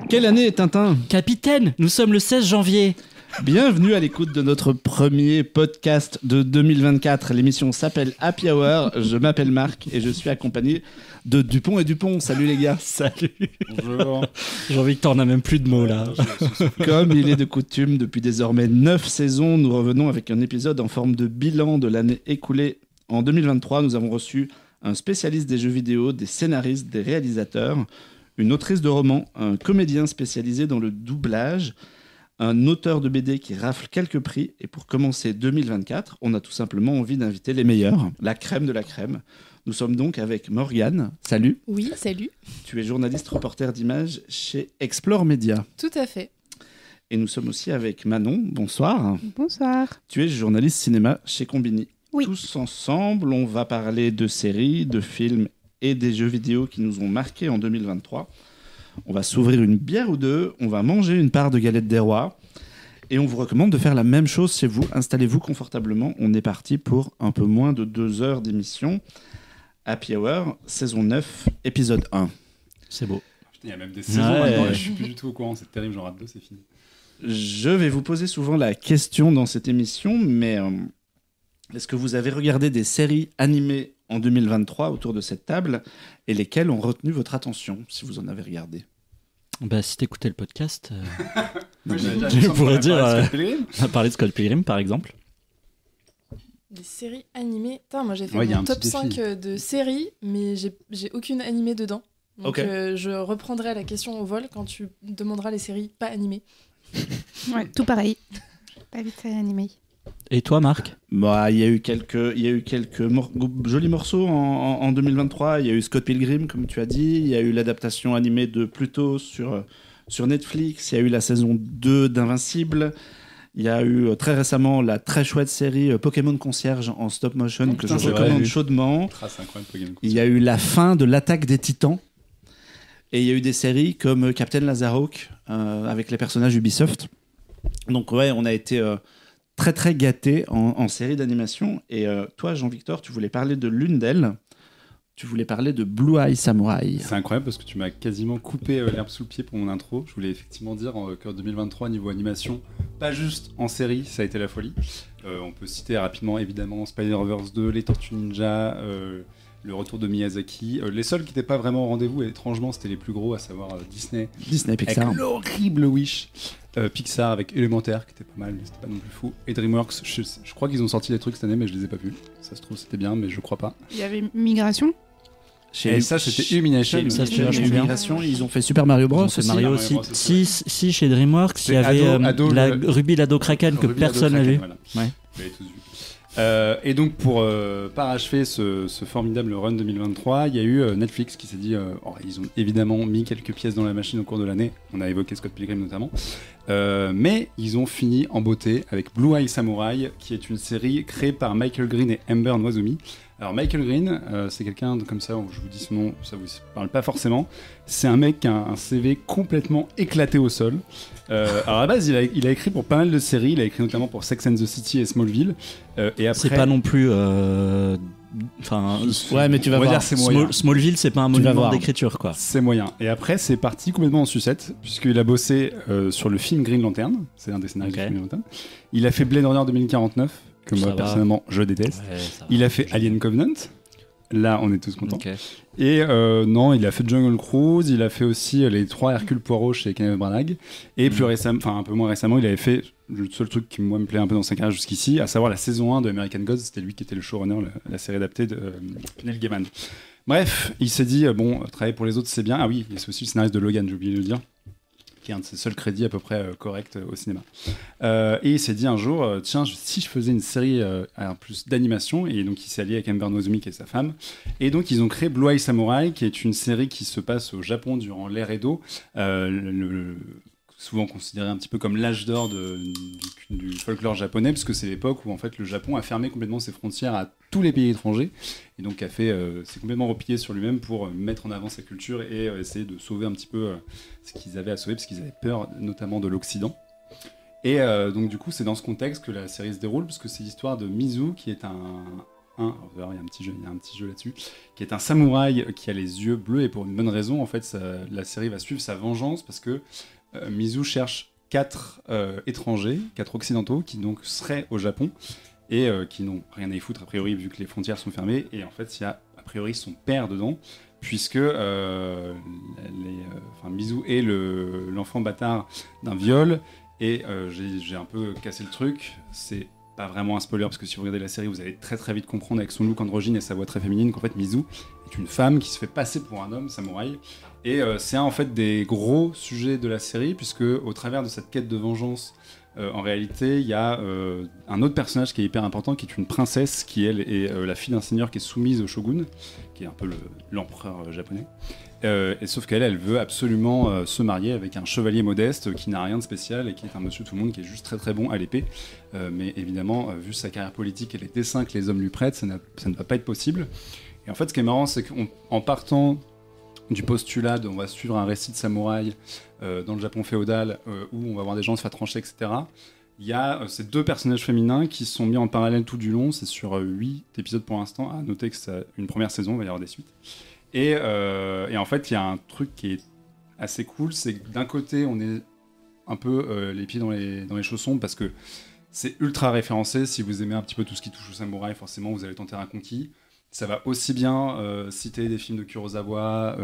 Quelle année est Tintin ? Capitaine, nous sommes le 16 janvier. Bienvenue à l'écoute de notre premier podcast de 2024. L'émission s'appelle Happy Hour. Je m'appelle Marc et je suis accompagné de Dupont et Dupont. Salut les gars. Salut. Bonjour. Jean-Victor n'a même plus de mots là. Comme il est de coutume, depuis désormais 9 saisons, nous revenons avec un épisode en forme de bilan de l'année écoulée. En 2023, nous avons reçu un spécialiste des jeux vidéo, des scénaristes, des réalisateurs, une autrice de romans, un comédien spécialisé dans le doublage, un auteur de BD qui rafle quelques prix. Et pour commencer 2024, on a tout simplement envie d'inviter les meilleurs, la crème de la crème. Nous sommes donc avec Morgane. Salut. Oui, salut. Tu es journaliste reporter d'images chez Explore Média. Tout à fait. Et nous sommes aussi avec Manon. Bonsoir. Bonsoir. Tu es journaliste cinéma chez Combini. Oui. Tous ensemble, on va parler de séries, de films et des jeux vidéo qui nous ont marqués en 2023. On va s'ouvrir une bière ou deux, on va manger une part de galette des rois et on vous recommande de faire la même chose chez vous. Installez-vous confortablement. On est parti pour un peu moins de 2 heures d'émission. Happy Hour, saison 9, épisode 1. C'est beau. Putain, il y a même des saisons maintenant, je suis plus du tout au courant, c'est terrible, j'en rate 2, c'est fini. Je vais vous poser souvent la question dans cette émission, mais est-ce que vous avez regardé des séries animées en 2023 autour de cette table et lesquelles ont retenu votre attention, si vous en avez regardé? Bah, si t'écoutais le podcast, Je pourrais dire, on a parlé de Scott Pilgrim par exemple. Des séries animées. Putain, moi j'ai fait Ouais, y a mon un top petit 5 défi. de séries, mais j'ai aucune animée dedans. Donc Ok. je reprendrai la question au vol quand tu me demanderas les séries pas animées. Ouais, tout pareil. Pas vite animé. Et toi Marc? Bah, il y a eu quelques jolis morceaux en 2023. Il y a eu Scott Pilgrim, comme tu as dit. Il y a eu l'adaptation animée de Pluto sur Netflix. Il y a eu la saison 2 d'Invincible. Il y a eu très récemment la très chouette série Pokémon Concierge en stop motion Oh, que putain, je c'est recommande vrai. chaudement. Ah, c'est incroyable, Pokémon. Il y a eu la fin de l'Attaque des Titans. Et il y a eu des séries comme Captain Lazarhawk avec les personnages Ubisoft. Donc ouais, on a été très très gâtés en séries d'animation. Et toi, Jean-Victor, tu voulais parler de l'une d'elles. Tu voulais parler de Blue Eye Samurai. C'est incroyable parce que tu m'as quasiment coupé l'herbe sous le pied pour mon intro. Je voulais effectivement dire qu'en 2023, niveau animation, pas juste en série, ça a été la folie. On peut citer rapidement évidemment Spider-Verse 2, Les Tortues Ninja, le retour de Miyazaki. Les seuls qui n'étaient pas vraiment au rendez-vous, et étrangement, c'était les plus gros, à savoir Disney Pixar. avec l'horrible Wish. Pixar avec Élémentaire, qui était pas mal, mais c'était pas non plus fou. Et DreamWorks, je crois qu'ils ont sorti des trucs cette année, mais je les ai pas vus. Ça se trouve, c'était bien, mais je crois pas. Il y avait Migration. Et ça, c'était Illumination. Ça, c'était Chez vachement bien. Migration, ils ont fait Super Mario Bros. C'est aussi. Mario Mario aussi. Bros aussi, Si, chez DreamWorks, il y C'est avait Ado, la le- Ruby Lado Kraken que Ruby Lado personne n'a Kraken, vu. voilà. Ouais. Vous l'avez tous vu. Et donc, pour parachever ce formidable run 2023, il y a eu Netflix qui s'est dit ils ont évidemment mis quelques pièces dans la machine au cours de l'année. On a évoqué Scott Pilgrim notamment. Mais ils ont fini en beauté avec Blue Eye Samurai, qui est une série créée par Michael Green et Amber Noizumi. Alors Michael Green, c'est quelqu'un comme ça, je vous dis son nom, ça vous parle pas forcément. C'est un mec qui a un CV complètement éclaté au sol. Alors à la base, il a écrit pour pas mal de séries. Il a écrit notamment pour Sex and the City et Smallville. Et après, C'est pas non plus. Enfin, Ouais, mais tu vas on va voir. dire c'est moyen. Smallville, c'est pas un Tu vas monument voir. d'écriture quoi. C'est moyen. Et après, c'est parti complètement en sucette, puisqu'il a bossé sur le film Green Lantern. C'est un des scénarios Ok. du film Green Lantern. Il a fait Blade Runner 2049, que Ça moi va. personnellement je déteste. Ouais, ça va. Il a fait Alien Covenant. Là, on est tous contents. Ok. Et non, il a fait Jungle Cruise, il a fait aussi les 3 Hercule Poirot chez Kenneth Branagh. Et plus récemment, enfin un peu moins récemment, il avait fait le seul truc qui moi me plaît un peu dans sa carrière jusqu'ici, à savoir la saison 1 de American Gods. C'était lui qui était le showrunner, la série adaptée de Neil Gaiman. Bref, il s'est dit, travailler pour les autres c'est bien. Ah oui, c'est aussi le scénariste de Logan, j'ai oublié de le dire, qui est un de ses seuls crédits à peu près corrects au cinéma. Et il s'est dit un jour, tiens, si je faisais une série plus d'animation, et donc il s'est allié avec Amber Noizumi qui est sa femme, et donc ils ont créé Blue Eye Samurai, qui est une série qui se passe au Japon durant l'ère Edo, souvent considéré un petit peu comme l'âge d'or du folklore japonais, parce que c'est l'époque où en fait le Japon a fermé complètement ses frontières à tous les pays étrangers, et donc s'est complètement replié sur lui-même pour mettre en avant sa culture et essayer de sauver un petit peu ce qu'ils avaient à sauver, parce qu'ils avaient peur notamment de l'Occident. Et donc du coup c'est dans ce contexte que la série se déroule, parce que c'est l'histoire de Mizu, qui est 1, il y a un petit jeu là-dessus, qui est un samouraï qui a les yeux bleus, et pour une bonne raison, en fait, la série va suivre sa vengeance, parce que Mizu cherche 4 étrangers, 4 occidentaux, qui donc seraient au Japon, et qui n'ont rien à y foutre, a priori, vu que les frontières sont fermées, et en fait, il y a, a priori, son père dedans, puisque Mizu est l'enfant bâtard d'un viol, et j'ai un peu cassé le truc, c'est pas vraiment un spoiler, parce que si vous regardez la série, vous allez très très vite comprendre avec son look androgyne et sa voix très féminine qu'en fait Mizu est une femme qui se fait passer pour un homme samouraï, et c'est en fait des gros sujets de la série, puisque au travers de cette quête de vengeance, en réalité, il y a un autre personnage qui est hyper important, qui est une princesse, qui elle est la fille d'un seigneur qui est soumise au shogun, qui est un peu l'empereur japonais. Et sauf qu'elle, elle veut absolument se marier avec un chevalier modeste qui n'a rien de spécial et qui est un monsieur tout le monde qui est juste très très bon à l'épée. Mais évidemment, vu sa carrière politique et les dessins que les hommes lui prêtent, ça ne va pas être possible. Et en fait, ce qui est marrant, c'est qu'en partant du postulat on va suivre un récit de samouraï dans le Japon féodal où on va voir des gens se faire trancher, etc. Il y a ces 2 personnages féminins qui sont mis en parallèle tout du long. C'est sur 8 épisodes pour l'instant. À noter que c'est une première saison, il va y avoir des suites. Et en fait, il y a un truc qui est assez cool, c'est que d'un côté, on est un peu les pieds dans les chaussons, parce que c'est ultra référencé. Si vous aimez un petit peu tout ce qui touche au samouraï, forcément, vous allez tenter un conquis. Ça va aussi bien citer des films de Kurosawa,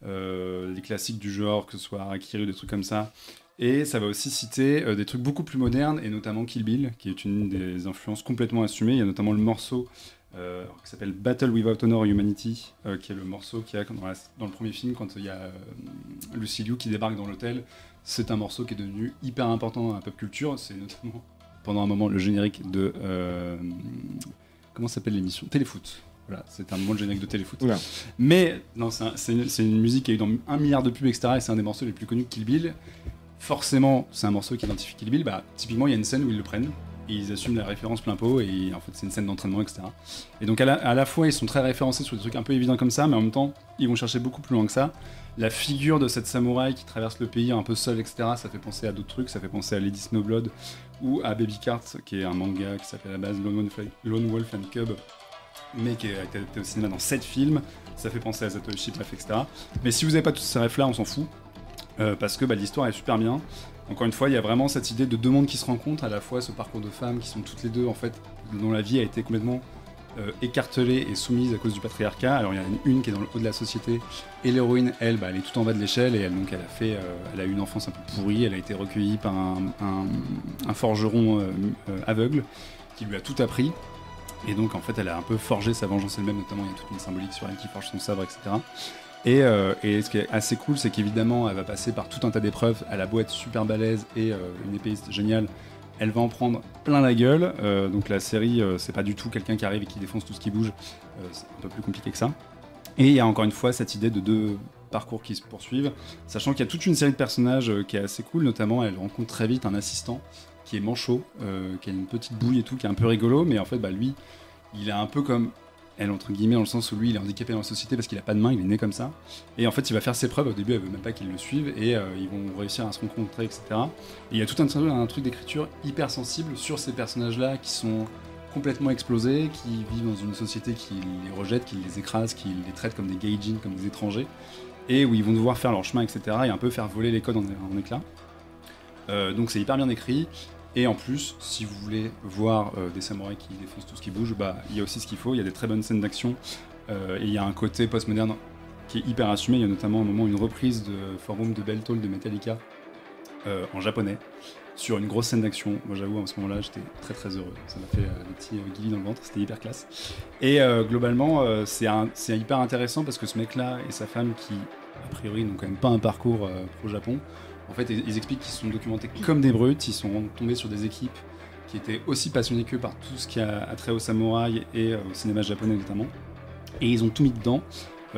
les classiques du genre, que ce soit Harakiri ou des trucs comme ça. Et ça va aussi citer des trucs beaucoup plus modernes, et notamment Kill Bill, qui est une des influences complètement assumées. Il y a notamment le morceau qui s'appelle Battle Without Honor Humanity, qui est le morceau qu'il y a dans le premier film, quand il y a Lucy Liu qui débarque dans l'hôtel. C'est un morceau qui est devenu hyper important dans la pop culture. C'est notamment pendant un moment le générique de... comment s'appelle l'émission ? Téléfoot. Voilà, c'est un moment le générique de Téléfoot. Oula. Mais non, c'est une musique qui a eu dans 1 milliard de pubs, etc. Et c'est un des morceaux les plus connus de Kill Bill. Forcément, c'est un morceau qui identifie Kill Bill. Typiquement, il y a une scène où ils le prennent. Et ils assument la référence plein pot, et en fait c'est une scène d'entraînement, etc. Et donc à la fois ils sont très référencés sur des trucs un peu évidents comme ça, mais en même temps ils vont chercher beaucoup plus loin que ça. La figure de cette samouraï qui traverse le pays un peu seule, etc., ça fait penser à d'autres trucs, ça fait penser à Lady Snowblood ou à Baby Cart, qui est un manga qui s'appelle à la base Lone Wolf and Cub, mais qui a été adapté au cinéma dans 7 films, ça fait penser à Zatoichi, bref, etc. Mais si vous n'avez pas tous ces refs là, on s'en fout, parce que l'histoire est super bien. Encore une fois, il y a vraiment cette idée de 2 mondes qui se rencontrent, à la fois ce parcours de femmes qui sont toutes les deux, en fait, dont la vie a été complètement écartelée et soumise à cause du patriarcat. Alors il y en a une qui est dans le haut de la société, et l'héroïne, elle est tout en bas de l'échelle, et elle a eu une enfance un peu pourrie, elle a été recueillie par un forgeron aveugle qui lui a tout appris. Et donc en fait elle a un peu forgé sa vengeance elle-même, notamment il y a toute une symbolique sur elle qui forge son sabre, etc. Et ce qui est assez cool, c'est qu'évidemment elle va passer par tout un tas d'épreuves. Elle a beau être super balèze et une épéiste géniale, elle va en prendre plein la gueule. Donc la série, c'est pas du tout quelqu'un qui arrive et qui défonce tout ce qui bouge, c'est un peu plus compliqué que ça. Et il y a encore une fois cette idée de 2 parcours qui se poursuivent, sachant qu'il y a toute une série de personnages qui est assez cool. Notamment elle rencontre très vite un assistant qui est manchot, qui a une petite bouille et tout, qui est un peu rigolo, mais en fait lui il est un peu comme elle, entre guillemets, dans le sens où lui il est handicapé dans la société parce qu'il a pas de main, il est né comme ça, et en fait il va faire ses preuves. Au début elle veut même pas qu'il le suive, et ils vont réussir à se rencontrer, etc. Et il y a tout un truc d'écriture hyper sensible sur ces personnages là qui sont complètement explosés, qui vivent dans une société qui les rejette, qui les écrase, qui les traite comme des gaijin, comme des étrangers, et où ils vont devoir faire leur chemin, etc. et un peu faire voler les codes en éclats. Donc c'est hyper bien écrit. Et en plus, si vous voulez voir des samouraïs qui défoncent tout ce qui bouge, il y a aussi ce qu'il faut. Il y a des très bonnes scènes d'action, et il y a un côté postmoderne qui est hyper assumé. Il y a notamment un moment une reprise de Forum de Beltall de Metallica en japonais sur une grosse scène d'action. Moi j'avoue, à ce moment-là, j'étais très très heureux. Ça m'a fait des petits guillis dans le ventre, c'était hyper classe. Et globalement, c'est hyper intéressant parce que ce mec-là et sa femme, qui a priori n'ont quand même pas un parcours pro-Japon, en fait, ils expliquent qu'ils se sont documentés comme des brutes. Ils sont tombés sur des équipes qui étaient aussi passionnées qu'eux par tout ce qui a trait au samouraï et au cinéma japonais notamment. Et ils ont tout mis dedans.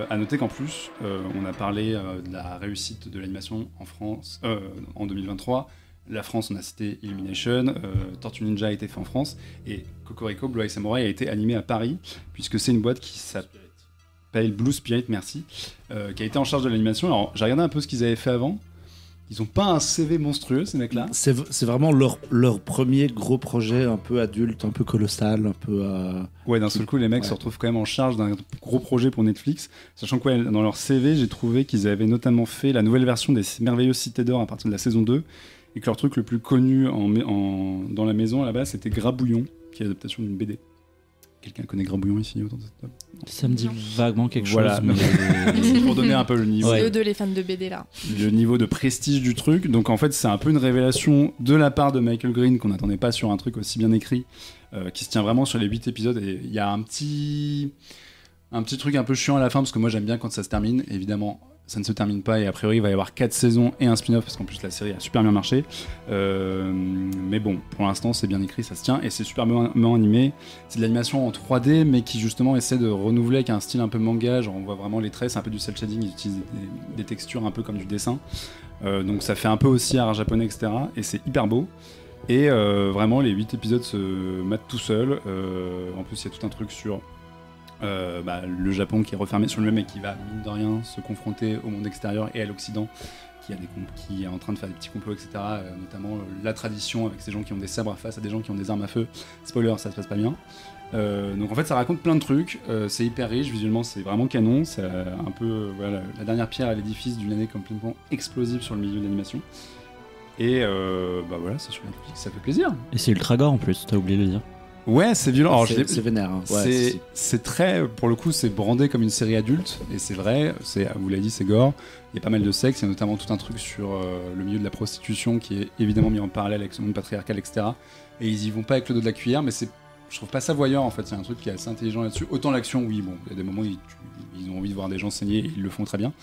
À noter qu'en plus, on a parlé de la réussite de l'animation en France en 2023. La France, on a cité Illumination, Tortue Ninja a été fait en France, et Cocorico Blue Eye Samurai a été animé à Paris, puisque c'est une boîte qui s'appelle Blue Spirit, merci, qui a été en charge de l'animation. Alors, j'ai regardé un peu ce qu'ils avaient fait avant. Ils ont pas un CV monstrueux, ces mecs-là. C'est vraiment leur premier gros projet un peu adulte, un peu colossal, un peu... Ouais, d'un seul coup, les mecs Ouais. se retrouvent quand même en charge d'un gros projet pour Netflix. Sachant que ouais, dans leur CV, j'ai trouvé qu'ils avaient notamment fait la nouvelle version des Merveilleuses Cités d'Or à partir de la saison 2. Et que leur truc le plus connu dans la maison, à la base, c'était Grabouillon, qui est l'adaptation d'une BD. Quelqu'un connaît Grabouillon ici autour de cette table? Ça me dit vaguement quelque Voilà. chose. Mais... Pour donner un peu le niveau. C'est eux deux les fans de BD là. Le niveau de prestige du truc. Donc en fait, c'est un peu une révélation de la part de Michael Green qu'on n'attendait pas sur un truc aussi bien écrit, qui se tient vraiment sur les 8 épisodes. Et il y a un petit truc un peu chiant à la fin, parce que moi j'aime bien quand ça se termine. Évidemment, ça ne se termine pas et a priori il va y avoir 4 saisons et un spin-off, parce qu'en plus la série a super bien marché. Mais bon, pour l'instant c'est bien écrit, ça se tient et c'est super bien animé. C'est de l'animation en 3D, mais qui justement essaie de renouveler avec un style un peu manga. Genre on voit vraiment les traits, c'est un peu du cel shading, ils utilisent des textures un peu comme du dessin. Donc ça fait un peu aussi art japonais, etc. Et c'est hyper beau. Et vraiment les 8 épisodes se matent tout seuls. En plus il y a tout un truc sur le Japon qui est refermé sur lui-même et qui va, mine de rien, se confronter au monde extérieur et à l'Occident, qui est en train de faire des petits complots, etc. Notamment la tradition avec ces gens qui ont des sabres face à des gens qui ont des armes à feu. Spoiler, ça se passe pas bien. Donc en fait, ça raconte plein de trucs. C'est hyper riche, visuellement, c'est vraiment canon. C'est un peu la dernière pierre à l'édifice d'une année complètement explosive sur le milieu de l'animation. Et voilà, c'est sur Netflix, ça fait plaisir. Et c'est ultra gore en plus, t'as oublié de le dire. Ouais, c'est violent. Alors, c'est vénère. Hein. Ouais, c'est très, pour le coup, c'est brandé comme une série adulte, et c'est vrai, vous l'avez dit, c'est gore. Il y a pas mal de sexe, il y a notamment tout un truc sur le milieu de la prostitution qui est évidemment mis en parallèle avec ce monde patriarcal, etc. Et ils y vont pas avec le dos de la cuillère, mais je trouve pas ça voyeur en fait. C'est un truc qui est assez intelligent là-dessus. Autant l'action, oui, bon, il y a des moments où ils ont envie de voir des gens saigner, et ils le font très bien.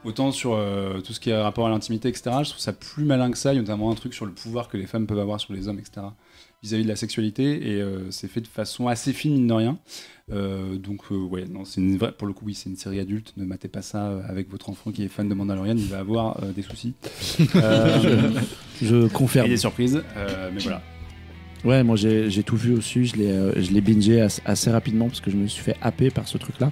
Autant sur tout ce qui est rapport à l'intimité, etc., je trouve ça plus malin que ça. Il y a notamment un truc sur le pouvoir que les femmes peuvent avoir sur les hommes, etc., vis-à-vis de la sexualité, et c'est fait de façon assez fine, mine de rien. Ouais, non, c'est une vraie, pour le coup, oui, c'est une série adulte. Ne matez pas ça avec votre enfant qui est fan de Mandalorian, il va avoir des soucis. Je confirme. Et des surprises, mais voilà. Ouais, moi j'ai tout vu aussi, je l'ai bingé assez rapidement parce que je me suis fait happer par ce truc-là.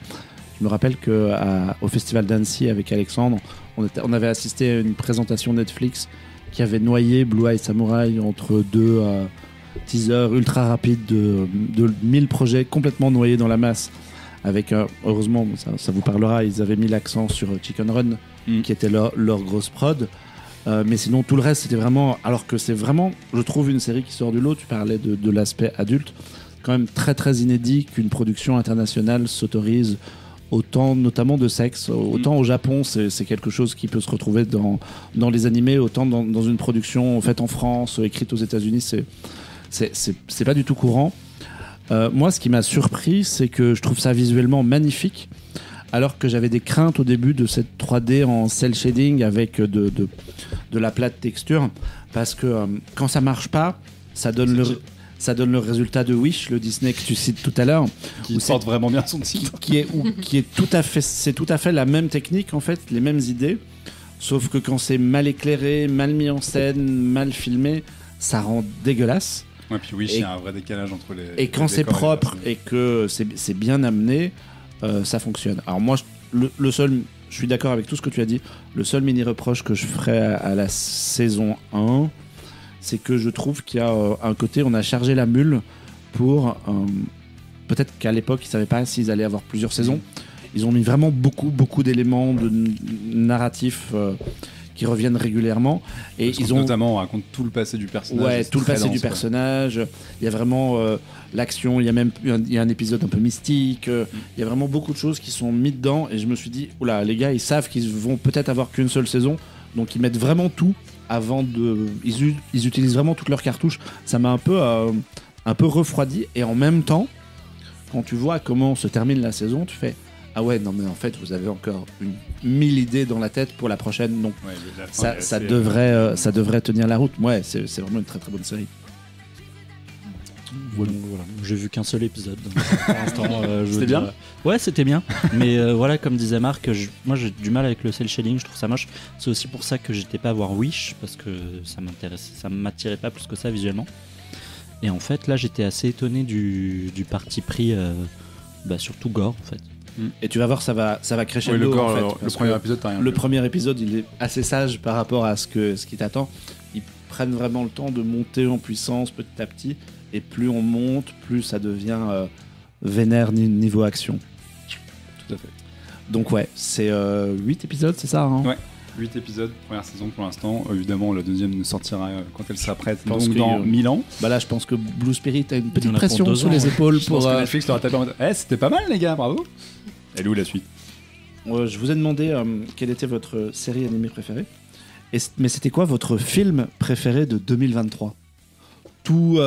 Je me rappelle qu'au Festival d'Annecy avec Alexandre, on avait assisté à une présentation Netflix qui avait noyé Blue Eye Samurai entre deux teasers ultra rapides de 1000 projets complètement noyés dans la masse. Avec, heureusement, ça vous parlera, ils avaient mis l'accent sur Chicken Run, qui était leur grosse prod. Mais sinon, tout le reste, c'était vraiment... Alors que c'est vraiment, je trouve, une série qui sort du lot. Tu parlais de l'aspect adulte. Quand même très, très inédit qu'une production internationale s'autorise autant, notamment de sexe. Autant au Japon, c'est quelque chose qui peut se retrouver dans les animés, autant dans une production faite en France, écrite aux États-Unis, c'est pas du tout courant. Moi, ce qui m'a surpris, c'est que je trouve ça visuellement magnifique, alors que j'avais des craintes au début de cette 3D en cel shading avec de la plate texture, parce que quand ça marche pas, ça donne le résultat de Wish, le Disney que tu cites tout à l'heure, Qui porte vraiment bien son titre. qui est tout à fait la même technique en fait, les mêmes idées, sauf que quand c'est mal éclairé, mal mis en scène, mal filmé, ça rend dégueulasse. Ouais, puis oui, il y a un vrai décalage entre les. Et quand c'est propre et que c'est bien amené, ça fonctionne. Alors moi, je suis d'accord avec tout ce que tu as dit. Le seul mini reproche que je ferais à la saison 1, c'est que je trouve qu'il y a un côté, on a chargé la mule pour... peut-être qu'à l'époque, ils ne savaient pas s'ils allaient avoir plusieurs saisons. Ils ont mis vraiment beaucoup d'éléments de narratifs qui reviennent régulièrement. Et Notamment, on raconte tout le passé du personnage. Ouais, tout le passé du personnage. Il y a vraiment l'action, il y a un épisode un peu mystique. Il y a vraiment beaucoup de choses qui sont mises dedans. Et je me suis dit, oula, les gars, ils savent qu'ils vont peut-être avoir qu'une seule saison. Donc ils mettent vraiment tout avant de... Ils utilisent vraiment toutes leurs cartouches. Ça m'a un peu refroidi. Et en même temps, quand tu vois comment se termine la saison, tu fais... Ah ouais, non mais en fait, vous avez encore 1000 idées dans la tête pour la prochaine. Donc ouais, ça devrait tenir la route. Ouais, c'est vraiment une très très bonne série. Voilà. J'ai vu qu'un seul épisode. Donc, pour l'instant, c'était bien. Ouais, c'était bien. Mais voilà, comme disait Marc, moi j'ai du mal avec le cel shading. Je trouve ça moche. C'est aussi pour ça que j'étais pas à voir Wish, parce que ça m'attirait pas plus que ça visuellement. Et en fait, là, j'étais assez étonné du parti pris, surtout gore en fait. Et tu vas voir, ça va crescendo. le corps, en fait, le parce premier que épisode, t'as rien. le premier épisode, il est assez sage par rapport à ce qui t'attend. Ils prennent vraiment le temps de monter en puissance petit à petit. Et plus on monte, plus ça devient vénère niveau action. Tout à fait. Donc ouais, c'est 8 épisodes, c'est ça hein Ouais. 8 épisodes, première saison pour l'instant. Évidemment, la deuxième sortira quand elle sera prête, Je pense donc qu'il dans 1000 ans. Bah là, je pense que Blue Spirit a une Il y petite en a pour pression 2 sous ans, les ouais. épaules Je pense pour... que Netflix leur a tapé en mode c'était pas mal, les gars, bravo. Elle est où la suite? Je vous ai demandé quelle était votre série animée préférée. Mais c'était quoi votre film préféré de 2023 ? Tout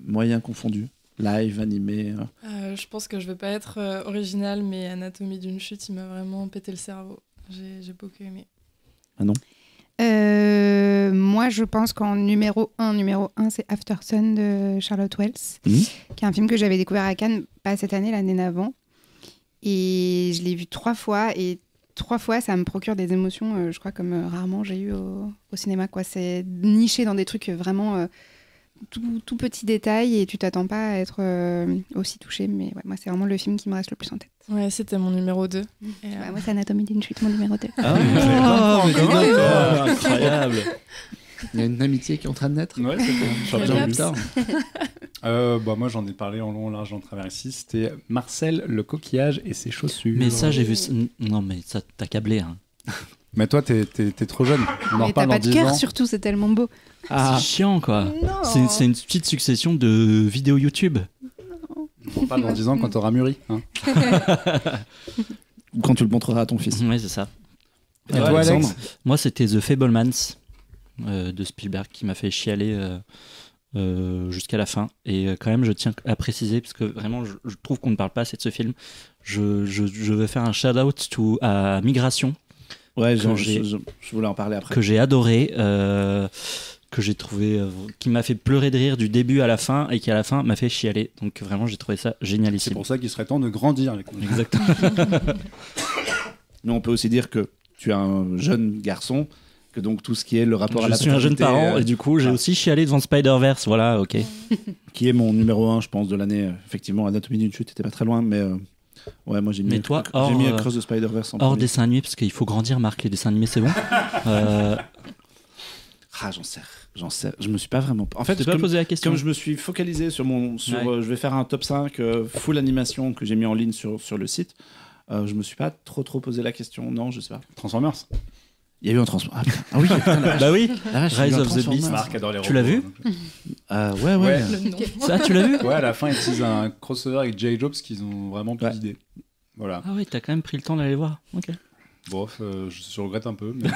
moyen confondu. Live, animé. Je pense que je vais pas être originale, mais Anatomie d'une chute, il m'a vraiment pété le cerveau. J'ai beaucoup aimé. Moi, je pense qu'en numéro 1, c'est After Sun de Charlotte Wells, qui est un film que j'avais découvert à Cannes, pas cette année, l'année d'avant. Et je l'ai vu 3 fois, et 3 fois, ça me procure des émotions, je crois, comme rarement j'ai eu au cinéma, quoi. C'est niché dans des trucs vraiment tout petits détails, et tu t'attends pas à être aussi touché. Mais ouais, moi, c'est vraiment le film qui me reste le plus en tête. Ouais, c'était mon numéro 2. Et, Ouais, moi, c'est Anatomie d'une chute, mon numéro 2. Ah, mais dis donc, incroyable. Il y a une amitié qui est en train de naître. Ouais, c'est bon. Je reviens plus tard. Moi, j'en ai parlé en long, en large, en travers ici. C'était Marcel le coquillage et ses chaussures. Mais ça, j'ai vu. Non, mais ça, t'as câblé. Hein. Mais toi, t'es trop jeune. On en Mais t'as reparle dans pas de 10 cœur, ans. surtout, c'est tellement beau. Ah, C'est chiant, quoi. Non. C'est une petite succession de vidéos YouTube. On en reparle dans 10 ans quand t'auras mûri. Hein. quand tu le montreras à ton fils. Ouais, c'est ça. Et toi, Alex? Moi, c'était The Fabelmans de Spielberg qui m'a fait chialer jusqu'à la fin. Et quand même, je tiens à préciser, parce que vraiment, je trouve qu'on ne parle pas assez de ce film. Je veux faire un shout-out à Migration, Ouais, Que je voulais en parler après. que j'ai adoré, que j'ai trouvé, qui m'a fait pleurer de rire du début à la fin, et qui à la fin m'a fait chialer. Donc vraiment, j'ai trouvé ça C'est génialissime. pour ça qu'il serait temps de grandir. Les Exactement. Mais on peut aussi dire que tu es un jeune garçon, que donc tout ce qui est le rapport à Je la suis un jeune paternité, parent, et du coup, j'ai ah. aussi chialé devant Spider-Verse. Voilà, ok. qui est mon numéro 1, je pense, de l'année. Effectivement, Anatomie d'une chute était pas très loin, mais ouais, moi j'ai mis, Mais toi, j'ai mis hors, Across the Spider-Verse en Hors premier. dessin animé, parce qu'il faut grandir, Marc, les dessins animés, c'est bon. Ah, j'en sais. Je me suis pas vraiment. En fait, Tu peux pas comme, poser la question. comme je me suis focalisé sur Ouais. je vais faire un top 5 full animation que j'ai mis en ligne sur le site. Je me suis pas trop posé la question. Non, je sais pas. Transformers. Il y a eu un transfert. Ah, putain. Ah oui, putain, la vache. Bah oui, La vache, il y a eu Rise un of the Transformers. Beast. Marc adore les robots. Tu l'as vu Ouais. Ouais. Le nom. Ça, tu l'as vu Ouais, à la fin, ils utilisent un crossover avec J. Jobs qu'ils ont vraiment plus Ouais. d'idées. Voilà. Ah oui, t'as quand même pris le temps d'aller voir. Ok. Bref, je regrette un peu. Mais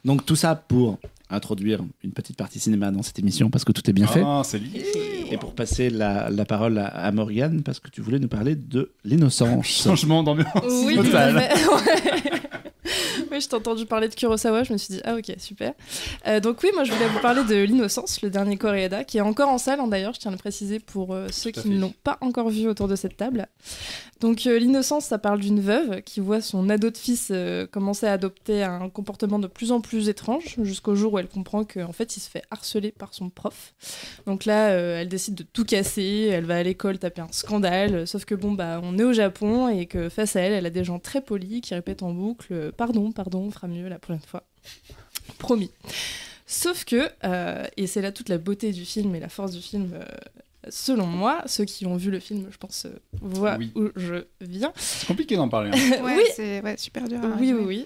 Donc tout ça pour introduire une petite partie cinéma dans cette émission parce que tout est bien fait. Ah, c'est lié. Et pour passer la parole à Morgane parce que tu voulais nous parler de l'innocence. Changement d'ambiance. Oui, tout total. à fait. Ouais. Oui, je t'ai entendu parler de Kurosawa, je me suis dit, ah ok, super. Donc oui, moi je voulais vous parler de L'Innocence, le dernier Koreeda, qui est encore en salle, hein, d'ailleurs, je tiens à le préciser pour ceux Tout à qui fait. ne l'ont pas encore vu autour de cette table. Donc L'Innocence, ça parle d'une veuve qui voit son ado de fils commencer à adopter un comportement de plus en plus étrange, jusqu'au jour où elle comprend qu'en fait il se fait harceler par son prof. Donc là, elle décide de tout casser, elle va à l'école taper un scandale, sauf que bon, bah, on est au Japon et que face à elle, elle a des gens très polis qui répètent en boucle pardon, on fera mieux la prochaine fois. Promis. Sauf que, et c'est là toute la beauté du film et la force du film, selon moi, ceux qui ont vu le film, je pense, voient Oui. où je viens. C'est compliqué d'en parler. Hein. Ouais, Oui. c'est super dur. à Oui. résumer.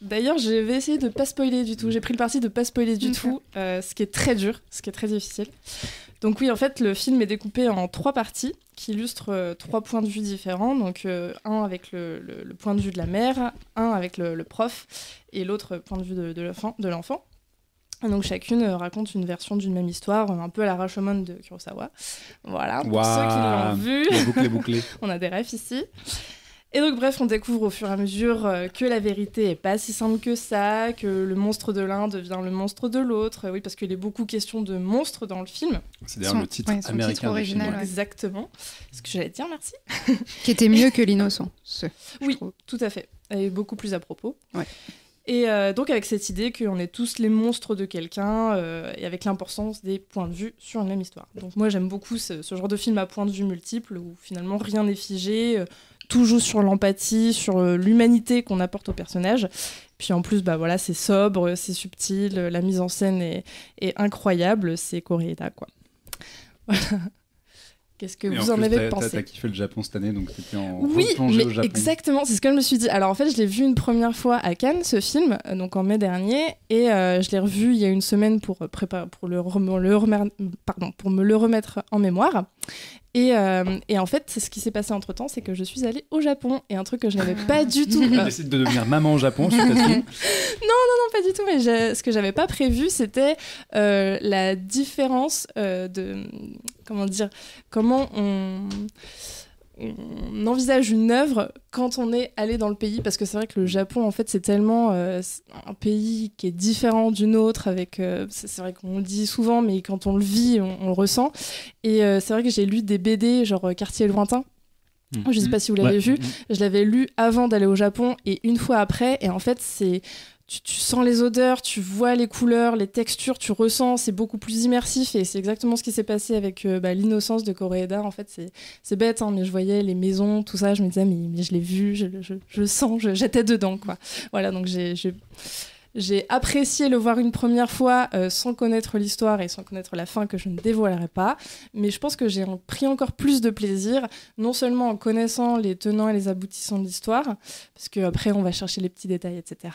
D'ailleurs, je vais essayer de pas spoiler du tout. J'ai pris le parti de pas spoiler du Ok. tout, ce qui est très dur, ce qui est très difficile. Donc oui, en fait, le film est découpé en 3 parties qui illustrent 3 points de vue différents. Donc un avec le point de vue de la mère, un avec le prof et l'autre point de vue de l'enfant. Et donc chacune raconte une version d'une même histoire, un peu à la Rashomon de Kurosawa. Voilà, pour ceux qui l'ont vu. La boucle est bouclée. On a des refs ici. Et donc bref, on découvre au fur et à mesure que la vérité est pas si simple que ça, que le monstre de l'un devient le monstre de l'autre. Oui, parce qu'il est beaucoup question de monstres dans le film. C'est d'ailleurs le titre ouais, son américain titre du original, film. ouais. Exactement. C'est ce que j'allais dire, merci. Qui était mieux que l'innocent. je Oui, trouve. tout à fait. Et beaucoup plus à propos. Ouais. Et donc avec cette idée qu'on est tous les monstres de quelqu'un et avec l'importance des points de vue sur une même histoire. Donc moi j'aime beaucoup ce genre de film à points de vue multiples où finalement rien n'est figé, tout joue sur l'empathie, sur l'humanité qu'on apporte au personnage. Puis en plus, voilà, c'est sobre, c'est subtil, la mise en scène est incroyable, c'est Koreeda, quoi. Voilà. Qu'est-ce que vous en avez pensé ? T'as kiffé le Japon cette année, donc t'étais en Oui, replongée mais au Japon. exactement, c'est ce que je me suis dit. Alors en fait, je l'ai vu une première fois à Cannes, ce film, donc en mai dernier, et je l'ai revu il y a une semaine pour me le remettre en mémoire. Et en fait, ce qui s'est passé entre-temps, c'est que je suis allée au Japon, et un truc que je n'avais pas du tout... Tu décides de devenir maman au Japon suite à ce film. Non, pas du tout, mais ce que j'avais pas prévu, c'était la différence de... Comment on envisage une œuvre quand on est allé dans le pays, parce que c'est vrai que le Japon, en fait, c'est tellement un pays qui est différent d'une autre, avec c'est vrai qu'on le dit souvent, mais quand on le vit, on le ressent. Et c'est vrai que j'ai lu des BD, genre Quartier lointain. Je sais pas si vous l'avez vu. Je l'avais lu avant d'aller au Japon et une fois après. Et en fait, c'est... Tu sens les odeurs, tu vois les couleurs, les textures, tu ressens, c'est beaucoup plus immersif et c'est exactement ce qui s'est passé avec l'innocence de Koreeda. En fait, c'est bête, hein, mais je voyais les maisons, tout ça, je me disais, mais je l'ai vu, je sens, j'étais dedans, quoi. Voilà, donc j'ai apprécié le voir une première fois sans connaître l'histoire et sans connaître la fin que je ne dévoilerai pas, mais je pense que j'ai pris encore plus de plaisir, non seulement en connaissant les tenants et les aboutissants de l'histoire, parce qu'après on va chercher les petits détails, etc.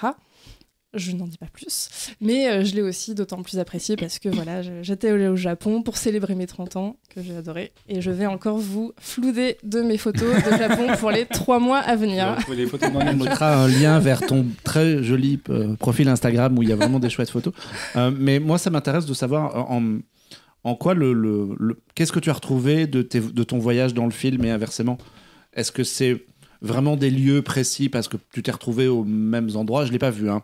Je n'en dis pas plus, mais je l'ai aussi d'autant plus apprécié parce que voilà, j'étais au Japon pour célébrer mes 30 ans, que j'ai adoré, et je vais encore vous flouder de mes photos de Japon pour les 3 mois à venir. On mettra un lien vers ton très joli profil Instagram où il y a vraiment des chouettes photos. Mais moi, ça m'intéresse de savoir en quoi qu'est-ce que tu as retrouvé de ton voyage dans le film et inversement. Est-ce que c'est vraiment des lieux précis parce que tu t'es retrouvé aux mêmes endroits? Je ne l'ai pas vu, hein.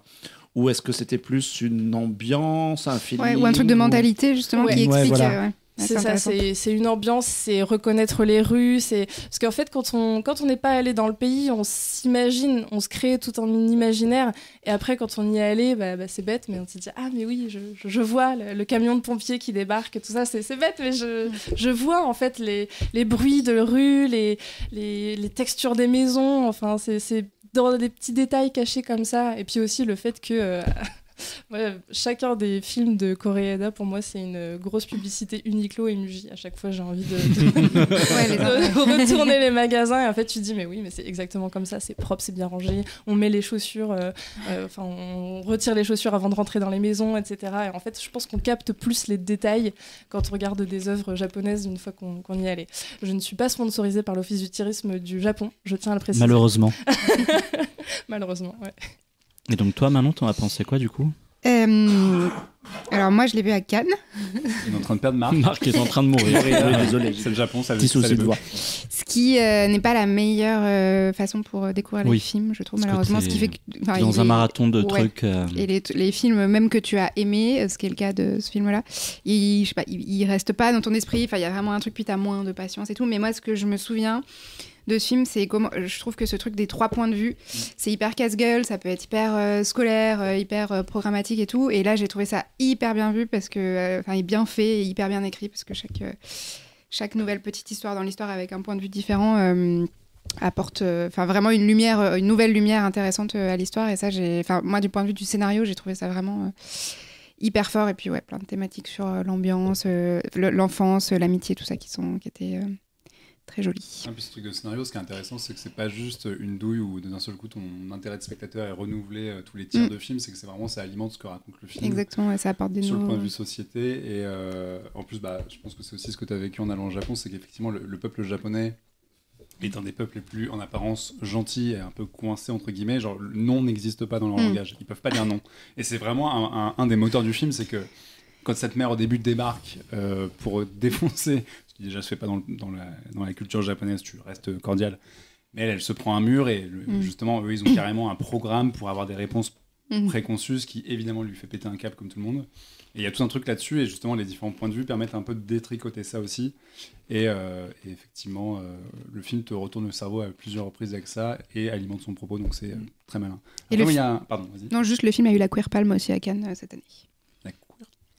Ou est-ce que c'était plus une ambiance, un feeling, ou un truc de mentalité justement qui explique. Voilà. C'est ça, c'est une ambiance, c'est reconnaître les rues, parce qu'en fait quand on n'est pas allé dans le pays, on s'imagine, on se crée tout un imaginaire, et après quand on y est allé, c'est bête, mais on se dit ah mais oui, je vois le camion de pompiers qui débarque, tout ça, c'est bête, mais je vois en fait les bruits de rue, les textures des maisons, enfin c'est dans des petits détails cachés comme ça, et puis aussi le fait que ouais, chacun des films de Koreeda, pour moi, c'est une grosse publicité Uniqlo et Muji. À chaque fois, j'ai envie de retourner les magasins. Et en fait, tu te dis, mais oui, mais c'est exactement comme ça. C'est propre, c'est bien rangé. On met les chaussures, on retire les chaussures avant de rentrer dans les maisons, etc. Et en fait, je pense qu'on capte plus les détails quand on regarde des œuvres japonaises une fois qu'on y est allé. Je ne suis pas sponsorisée par l'Office du tourisme du Japon, je tiens à le préciser. Malheureusement. Malheureusement, ouais. Et donc toi, Manon, t'en as pensé quoi du coup ? Alors moi, je l'ai vu à Cannes. Il est en train de perdre Marc. Marc est en train de mourir. Désolé, c'est le Japon, ça petit souci de voix. Ce qui n'est pas la meilleure façon pour découvrir les films, je trouve, malheureusement. Ce qui fait que, dans un marathon de trucs. Et les films, même que tu as aimé, ce qui est le cas de ce film-là, il reste pas dans ton esprit. Enfin, il y a vraiment un truc, puis t'as moins de patience et tout. Mais moi, ce que je me souviens de ce film, c'est comment je trouve que ce truc des 3 points de vue, c'est hyper casse-gueule, ça peut être hyper scolaire, hyper programmatique et tout. Et là, j'ai trouvé ça hyper bien vu parce que, il est bien fait et hyper bien écrit parce que chaque nouvelle petite histoire dans l'histoire avec un point de vue différent apporte vraiment une nouvelle lumière intéressante à l'histoire. Et ça, moi, du point de vue du scénario, j'ai trouvé ça vraiment hyper fort. Et puis, ouais, plein de thématiques sur l'ambiance, l'enfance, l'amitié, tout ça qui étaient très joli. Et puis ce truc de scénario, ce qui est intéressant, c'est que c'est pas juste une douille où d'un seul coup ton intérêt de spectateur est renouvelé tous les tiers de film, c'est que c'est vraiment, ça alimente ce que raconte le film. Exactement, et ça apporte des sur le point de vue société. Et en plus, je pense que c'est aussi ce que tu as vécu en allant au Japon, c'est qu'effectivement le peuple japonais est un des peuples les plus en apparence gentils et un peu coincés entre guillemets, genre le non n'existe pas dans leur langage, ils peuvent pas dire non. Et c'est vraiment un des moteurs du film, c'est que quand cette mère au début débarque pour défoncer, ce qui déjà se fait pas dans la culture japonaise, tu restes cordial, mais elle se prend un mur et justement eux ils ont carrément un programme pour avoir des réponses préconçues, ce qui évidemment lui fait péter un câble comme tout le monde. Et il y a tout un truc là-dessus et justement les différents points de vue permettent un peu de détricoter ça aussi. Et effectivement le film te retourne le cerveau à plusieurs reprises avec ça et alimente son propos, donc c'est très malin. Après, pardon, vas-y. Non, juste le film a eu la Queer Palm aussi à Cannes cette année.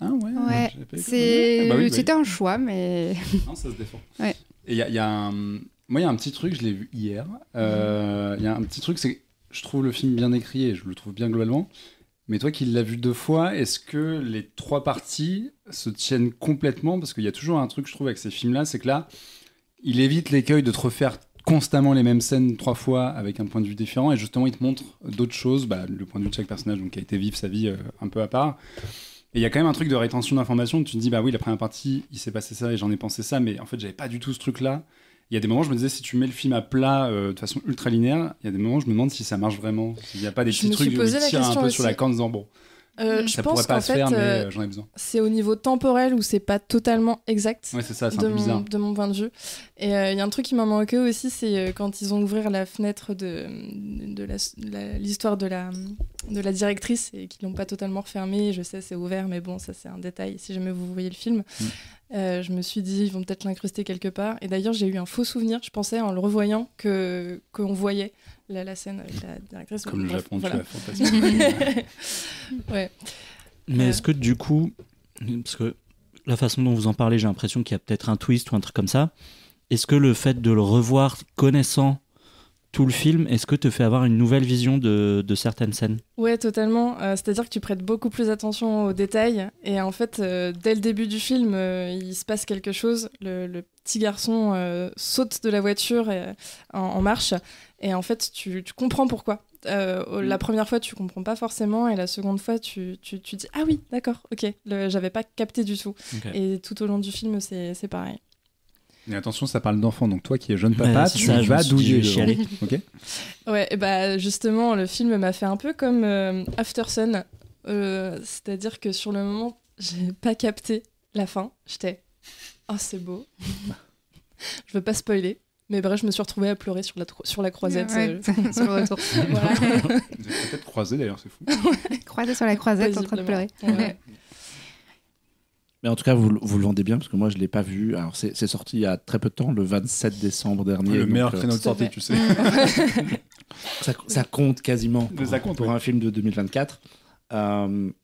Ah ouais, c'était un choix, mais... Non, ça se défend. Ouais. Et il y a un... Moi, il y a un petit truc, je l'ai vu hier. Il y a un petit truc, c'est que je trouve le film bien écrit et je le trouve bien globalement. Mais toi qui l'as vu 2 fois, est-ce que les 3 parties se tiennent complètement? Parce qu'il y a toujours un truc, je trouve, avec ces films-là, c'est que là, il évite l'écueil de te refaire constamment les mêmes scènes 3 fois avec un point de vue différent, et justement, il te montre d'autres choses, le point de vue de chaque personnage, donc, qui a été vivre sa vie un peu à part. Et il y a quand même un truc de rétention d'informations, où tu te dis, oui, la première partie, il s'est passé ça et j'en ai pensé ça, mais en fait, j'avais pas du tout ce truc-là. Il y a des moments, je me disais, si tu mets le film à plat de façon ultra linéaire, il y a des moments, je me demande si ça marche vraiment. S'il n'y a pas des petits trucs où il tire un peu sur la corde en disant, bon, ça pourrait pas se faire, mais j'en ai besoin. C'est au niveau temporel où c'est pas totalement exact. Ouais, c'est ça, c'est un peu bizarre. De mon point de vue. Et il y a un truc qui m'a manqué aussi, c'est quand ils ont ouvert la fenêtre de l'histoire de la directrice et qu'ils l'ont pas totalement refermée. Je sais, c'est ouvert, mais bon, ça c'est un détail. Si jamais vous voyez le film. Je me suis dit, ils vont peut-être l'incruster quelque part. Et d'ailleurs, j'ai eu un faux souvenir. Je pensais, en le revoyant, qu'on voyait la scène avec la directrice. Comme le Japon, voilà. tu l'as fantastique. Ouais. Mais est-ce que du coup, parce que la façon dont vous en parlez, j'ai l'impression qu'il y a peut-être un twist ou un truc comme ça. Est-ce que le fait de le revoir connaissant tout le film, est-ce que te fait avoir une nouvelle vision de certaines scènes? Ouais, totalement. C'est-à-dire que tu prêtes beaucoup plus attention aux détails. Et en fait, dès le début du film, il se passe quelque chose. Le petit garçon saute de la voiture en marche. Et en fait, tu comprends pourquoi. La première fois, tu comprends pas forcément. Et la seconde fois, tu dis « Ah oui, d'accord, ok. J'avais pas capté du tout. Okay. » Et tout au long du film, c'est pareil. Et attention, ça parle d'enfant, donc toi qui es jeune papa, tu vas douiller. Ok. Ouais, et justement, le film m'a fait un peu comme After Sun, c'est-à-dire que sur le moment, j'ai pas capté la fin. J'étais, c'est beau. Je veux pas spoiler, mais bref, je me suis retrouvée à pleurer sur la croisette. Sur le retour. Voilà. Vous êtes peut-être croisés d'ailleurs, c'est fou. Croisés sur la croisette en train de pleurer. Ouais. Mais en tout cas, vous le vendez bien, parce que moi, je ne l'ai pas vu. Alors, c'est sorti il y a très peu de temps, le 27 décembre dernier. Le meilleur créneau de sortie, tu sais. ça compte quasiment pour un film de 2024.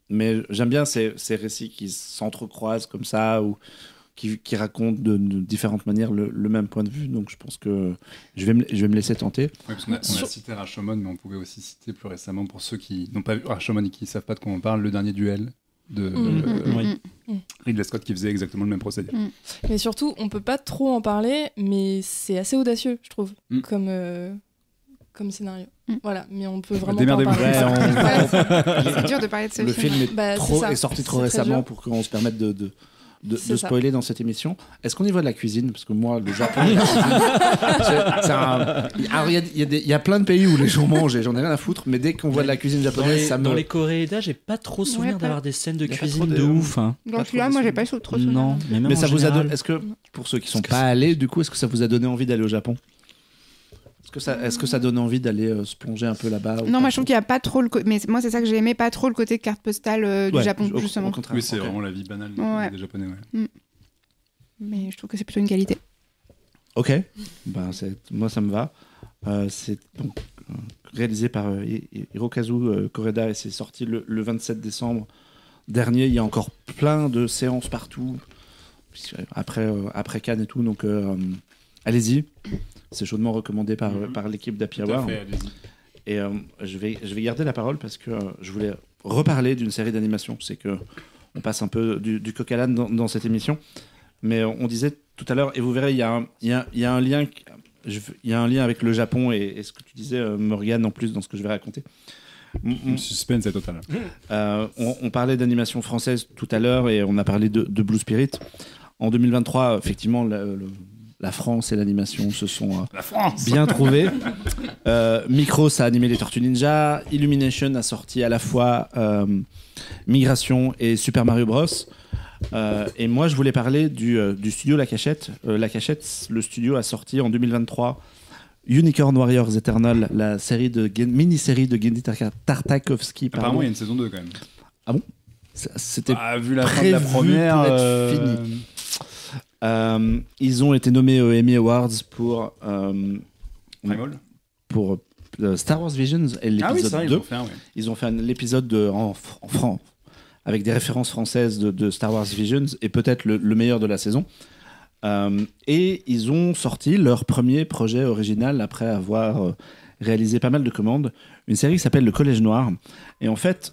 Mais j'aime bien ces récits qui s'entrecroisent comme ça, ou qui racontent de différentes manières le même point de vue. Donc, je pense que je vais me laisser tenter. Oui, parce qu'on a cité Rashomon, mais on pouvait aussi citer plus récemment, pour ceux qui n'ont pas vu Rashomon et qui ne savent pas de quoi on parle, le dernier duel de Ridley Scott, qui faisait exactement le même procédé. Mais surtout, on peut pas trop en parler, mais c'est assez audacieux, je trouve, comme scénario. Voilà, mais on peut vraiment pas en parler. C'est dur de parler de ce film. Le film est sorti trop récemment pour qu'on se permette de spoiler dans cette émission. Est-ce qu'on y voit de la cuisine? Parce que moi, le Japon, il y a plein de pays où les gens mangent et j'en ai rien à foutre, mais dès qu'on voit de la cuisine japonaise, dans les Corédas, j'ai pas trop souvenir d'avoir des scènes de cuisine de ouf. Dans celui-là, moi, j'ai pas trop souvenir. Non, mais ça vous a donné. Est-ce que, pour ceux qui sont pas allés, du coup, est-ce que ça vous a donné envie d'aller au Japon? Est-ce que ça donne envie d'aller se plonger un peu là-bas? Non, moi je trouve qu'il n'y a pas trop mais moi c'est ça que j'ai aimé, pas trop le côté carte postale du Japon, justement. Oui, c'est vraiment la vie banale des Japonais. Mais je trouve que c'est plutôt une qualité. Ok, moi ça me va. C'est donc réalisé par Hirokazu Koreda et c'est sorti le 27 décembre dernier. Il y a encore plein de séances partout après Cannes et tout, donc allez-y. C'est chaudement recommandé par l'équipe d'Happy Hour. Et je vais garder la parole parce que je voulais reparler d'une série d'animation. C'est que on passe un peu du coq à l'âne dans cette émission. Mais on disait tout à l'heure, et vous verrez, il y a un lien avec le Japon et ce que tu disais, Morgane, en plus, dans ce que je vais raconter. Le suspense est total. On parlait d'animation française tout à l'heure et on a parlé de Blue Spirit. En 2023, effectivement, la France et l'animation se sont bien trouvés. Micros a animé les Tortues Ninja. Illumination a sorti à la fois Migration et Super Mario Bros. Et moi, je voulais parler du studio La Cachette. La Cachette, le studio a sorti en 2023 Unicorn Warriors Eternal, la mini-série de Genndy Tartakovsky. Apparemment, il y a une saison 2 quand même. Ah bon? C'était vu la fin de la première, fini. Ils ont été nommés aux Emmy Awards pour Star Wars Visions et l'épisode 2. Ils ont fait l'épisode en France avec des références françaises de Star Wars Visions et peut-être le meilleur de la saison. Et ils ont sorti leur premier projet original après avoir réalisé pas mal de commandes, une série qui s'appelle Le Collège Noir. Et en fait,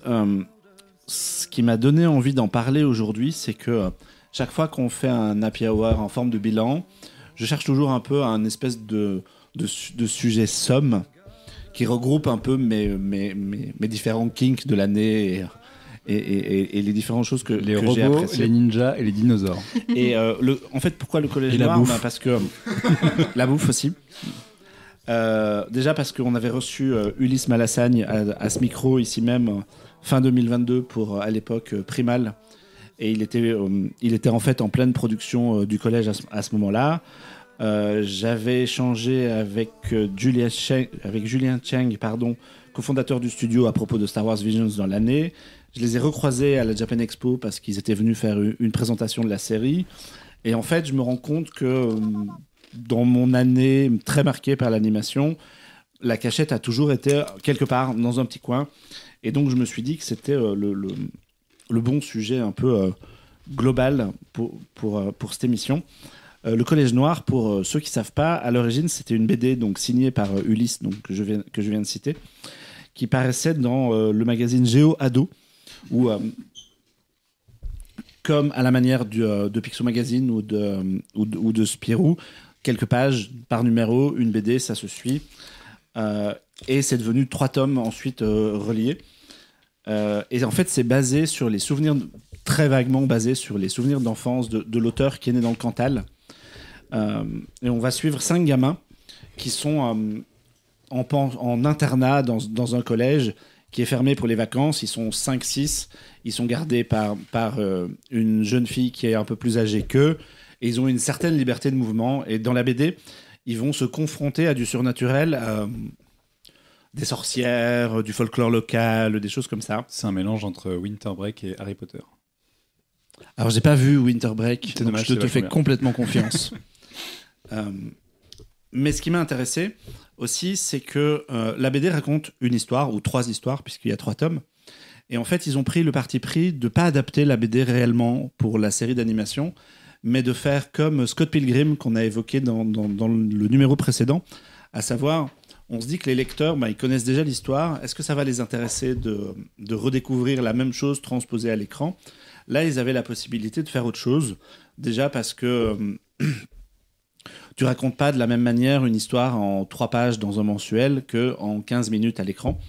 ce qui m'a donné envie d'en parler aujourd'hui, c'est que chaque fois qu'on fait un happy hour en forme de bilan, je cherche toujours un peu un espèce de sujet somme qui regroupe un peu mes différents kinks de l'année et les différentes choses que les que j'ai robots, appréciées. les ninjas et les dinosaures. Et en fait, pourquoi le Collège Et la Noir? bouffe. Parce que la bouffe aussi. Déjà parce qu'on avait reçu Ulysse Malassagne à ce micro ici même fin 2022 pour à l'époque Primal, et il était en fait en pleine production du collège à ce moment-là. J'avais échangé avec Julien Cheng, cofondateur du studio, à propos de Star Wars Visions dans l'année. Je les ai recroisés à la Japan Expo parce qu'ils étaient venus faire une présentation de la série. Et en fait, je me rends compte que dans mon année très marquée par l'animation, la cachette a toujours été quelque part dans un petit coin. Et donc, je me suis dit que c'était le bon sujet un peu global pour cette émission. Le Collège Noir, pour ceux qui ne savent pas, à l'origine, c'était une BD donc, signée par Ulysse, donc, que je viens de citer, qui paraissait dans le magazine Géo Ado, où, comme à la manière de Picsou Magazine ou de Spirou, quelques pages par numéro, une BD, ça se suit. Et c'est devenu 3 tomes ensuite reliés. Et en fait, c'est basé sur les souvenirs, très vaguement basé sur les souvenirs d'enfance de l'auteur qui est né dans le Cantal. Et on va suivre 5 gamins qui sont en internat dans un collège qui est fermé pour les vacances. Ils sont 5-6. Ils sont gardés par une jeune fille qui est un peu plus âgée qu'eux. Et ils ont une certaine liberté de mouvement. Et dans la BD, ils vont se confronter à du surnaturel, des sorcières, du folklore local, des choses comme ça. C'est un mélange entre Winter Break et Harry Potter. Alors, j'ai pas vu Winter Break, C'est dommage, donc je c'est te fais vachement bien. complètement confiance. Mais ce qui m'a intéressé aussi, c'est que la BD raconte une histoire, ou 3 histoires, puisqu'il y a 3 tomes. Et en fait, ils ont pris le parti pris de ne pas adapter la BD réellement pour la série d'animation, mais de faire comme Scott Pilgrim, qu'on a évoqué dans le numéro précédent, à savoir, on se dit que les lecteurs, ils connaissent déjà l'histoire. Est-ce que ça va les intéresser de redécouvrir la même chose transposée à l'écran? Là, ils avaient la possibilité de faire autre chose. Déjà parce que tu racontes pas de la même manière une histoire en 3 pages dans un mensuel qu'en 15 minutes à l'écran.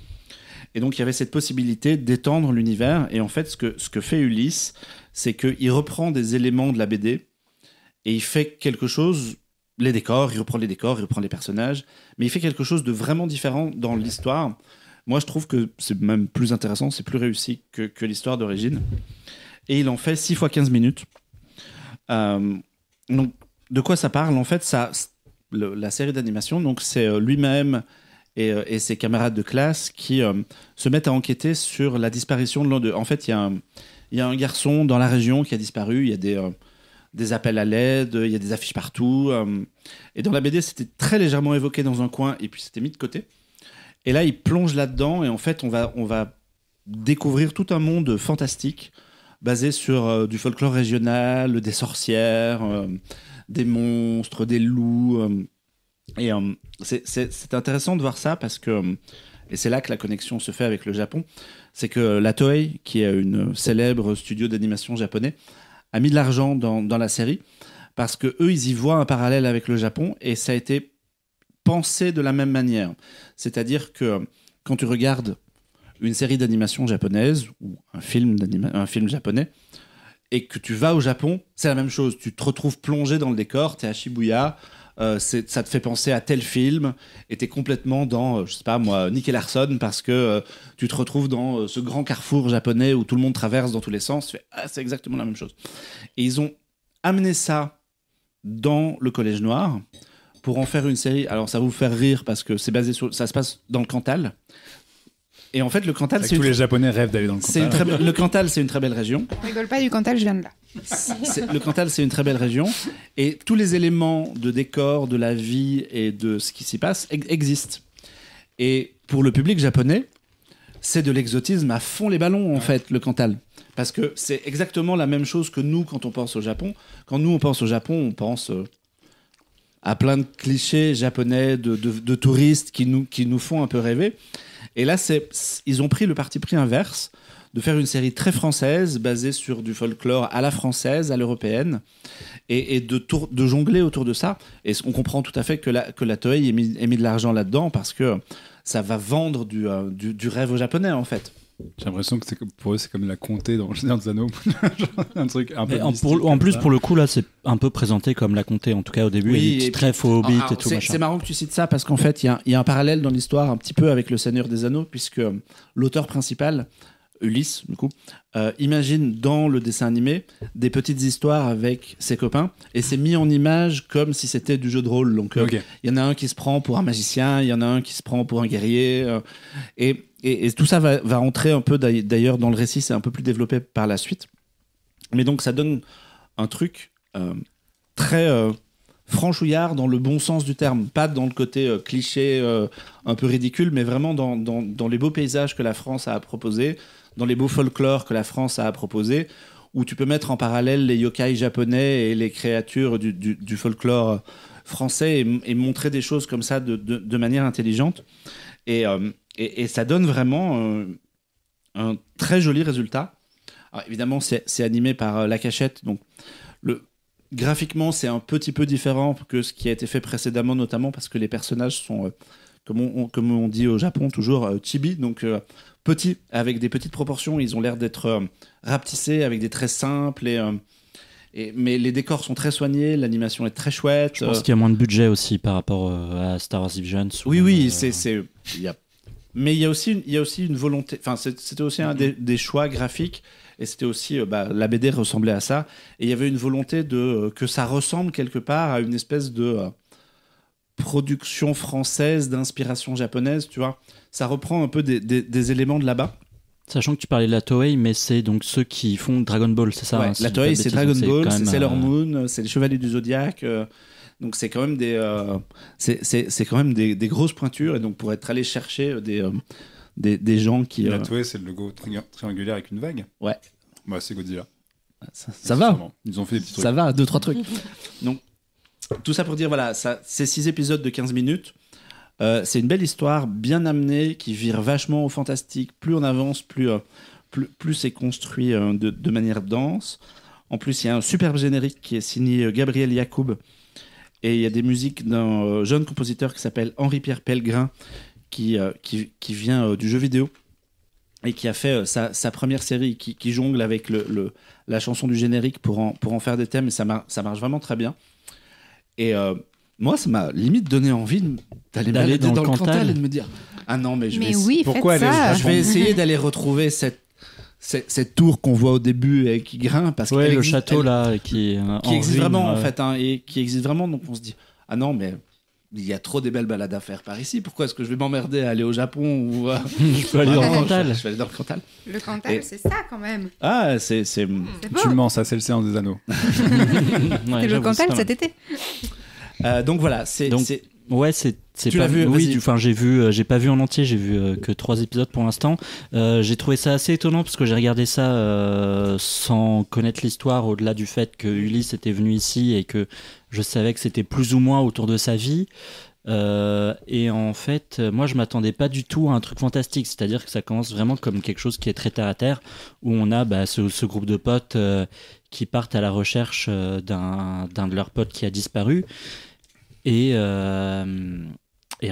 Et donc, il y avait cette possibilité d'étendre l'univers. Et en fait, ce que fait Ulysse, c'est qu'il reprend des éléments de la BD et il fait quelque chose, les décors, il reprend les personnages, mais il fait quelque chose de vraiment différent dans l'histoire. Moi, je trouve que c'est même plus intéressant, c'est plus réussi que l'histoire d'origine. Et il en fait 6 fois 15 minutes. Donc, de quoi ça parle? En fait, la série d'animation, donc c'est lui-même et ses camarades de classe qui se mettent à enquêter sur la disparition de l'un d'eux. En fait, il y a un garçon dans la région qui a disparu. Il y a des appels à l'aide, il y a des affiches partout. Et dans la BD, c'était très légèrement évoqué dans un coin et puis c'était mis de côté. Et là, il plonge là-dedans et en fait, on va découvrir tout un monde fantastique basé sur du folklore régional, des sorcières, des monstres, des loups. Et c'est intéressant de voir ça parce que, et c'est là que la connexion se fait avec le Japon, c'est que la Toei, qui est une célèbre studio d'animation japonais, a mis de l'argent dans la série parce que eux, ils y voient un parallèle avec le Japon et ça a été pensé de la même manière. C'est-à-dire que quand tu regardes une série d'animation japonaise ou un film japonais et que tu vas au Japon, c'est la même chose. Tu te retrouves plongé dans le décor, tu es à Shibuya, ça te fait penser à tel film et tu es complètement dans, je sais pas moi, Nicky Larson parce que tu te retrouves dans ce grand carrefour japonais où tout le monde traverse dans tous les sens. Tu fais, c'est exactement la même chose. Et ils ont amené ça dans le Collège Noir pour en faire une série. Alors ça va vous faire rire parce que ça se passe dans le Cantal. Et en fait, le Cantal, Tous les Japonais rêvent d'aller dans le Cantal. Le Cantal, c'est une très belle région. On rigole pas du Cantal, je viens de là. Le Cantal, c'est une très belle région. Et tous les éléments de décor, de la vie et de ce qui s'y passe existent. Et pour le public japonais, c'est de l'exotisme à fond les ballons, en fait, le Cantal. Parce que c'est exactement la même chose que nous quand on pense au Japon. Quand nous on pense au Japon, on pense à plein de clichés japonais de touristes qui nous font un peu rêver. Et là, ils ont pris le parti pris inverse de faire une série très française, basée sur du folklore à la française, à l'européenne, et de jongler autour de ça. Et on comprend tout à fait que la Toei ait mis de l'argent là-dedans, parce que ça va vendre du rêve aux Japonais, en fait. J'ai l'impression que pour eux, c'est comme la comté dans Le Seigneur des Anneaux. Un truc un peu en plus, pour le coup, là, c'est un peu présenté comme la comté, en tout cas au début. Oui, il y a des petits traits faux hobbits et tout. C'est marrant que tu cites ça, parce qu'en fait, il y a un parallèle dans l'histoire un petit peu avec Le Seigneur des Anneaux, puisque l'auteur principal, Ulysse, du coup, imagine dans le dessin animé des petites histoires avec ses copains, et c'est mis en image comme si c'était du jeu de rôle. Donc, il y en a un qui se prend pour un magicien, il y en a un qui se prend pour un guerrier, et tout ça va rentrer un peu d'ailleurs dans le récit, c'est un peu plus développé par la suite. Mais donc ça donne un truc très franchouillard dans le bon sens du terme, pas dans le côté cliché un peu ridicule, mais vraiment dans les beaux paysages que la France a à proposer, dans les beaux folklores que la France a à proposer, où tu peux mettre en parallèle les yokai japonais et les créatures du folklore français, et montrer des choses comme ça de manière intelligente. Et ça donne vraiment un très joli résultat. Alors évidemment, c'est animé par La Cachette, donc graphiquement, c'est un petit peu différent que ce qui a été fait précédemment, notamment parce que les personnages sont, comme on dit au Japon, toujours chibi, donc petits, avec des petites proportions. Ils ont l'air d'être rapetissés, avec des traits simples, mais les décors sont très soignés, l'animation est très chouette. Je pense qu'il y a moins de budget aussi par rapport à Star Wars Visions. Oui, mais il y a aussi une volonté. Enfin, c'était aussi un des choix graphiques, et c'était aussi la BD ressemblait à ça, et il y avait une volonté que ça ressemble quelque part à une espèce de production française d'inspiration japonaise, tu vois. Ça reprend un peu des éléments de là-bas. Sachant que tu parlais de la Toei, mais c'est donc ceux qui font Dragon Ball, c'est ça? Ouais, la Toei, c'est Dragon Ball, c'est Sailor Moon. Moon, c'est les Chevaliers du Zodiaque. Donc c'est quand même c'est quand même des grosses pointures, et donc pour être allé chercher des gens qui. La Toei, c'est le logo triangulaire avec une vague. Ouais. Bah, c'est Godzilla. Ça va. Ils ont fait des petits trucs. Ça va, 2-3 trucs. Donc tout ça pour dire, voilà, c'est 6 épisodes de 15 minutes. C'est une belle histoire, bien amenée, qui vire vachement au fantastique. Plus on avance, plus c'est construit de manière dense. En plus, il y a un superbe générique qui est signé Gabriel Yacoub. Et il y a des musiques d'un jeune compositeur qui s'appelle Henri-Pierre Pellegrin, qui vient du jeu vidéo, et qui a fait sa première série, qui jongle avec la chanson du générique pour en faire des thèmes. Et ça marche vraiment très bien. Et moi, ça m'a limite donné envie d'aller dans le Cantal et de me dire, ah non, mais je vais essayer d'aller retrouver cette tour qu'on voit au début et qui grimpe, parce que le château là qui existe vraiment en fait, et qui existe vraiment. Donc on se dit, ah non, mais il y a trop des belles balades à faire par ici. Pourquoi est-ce que je vais m'emmerder à aller au Japon ou je peux aller dans le Cantal. Je vais aller dans le Cantal. Le Cantal, c'est ça quand même. Ah, c'est tu le mens, ça, c'est le Seigneur des Anneaux. C'est le Cantal cet été. Donc voilà, ouais, c'est tu l'as vu? Oui, enfin j'ai pas vu en entier, j'ai vu que 3 épisodes pour l'instant. J'ai trouvé ça assez étonnant parce que j'ai regardé ça sans connaître l'histoire, au-delà du fait que Ulysse était venu ici et que je savais que c'était plus ou moins autour de sa vie. Et en fait, moi je m'attendais pas du tout à un truc fantastique, c'est-à-dire que ça commence vraiment comme quelque chose qui est très terre à terre, où on a ce groupe de potes qui partent à la recherche d'un de leurs potes qui a disparu. Et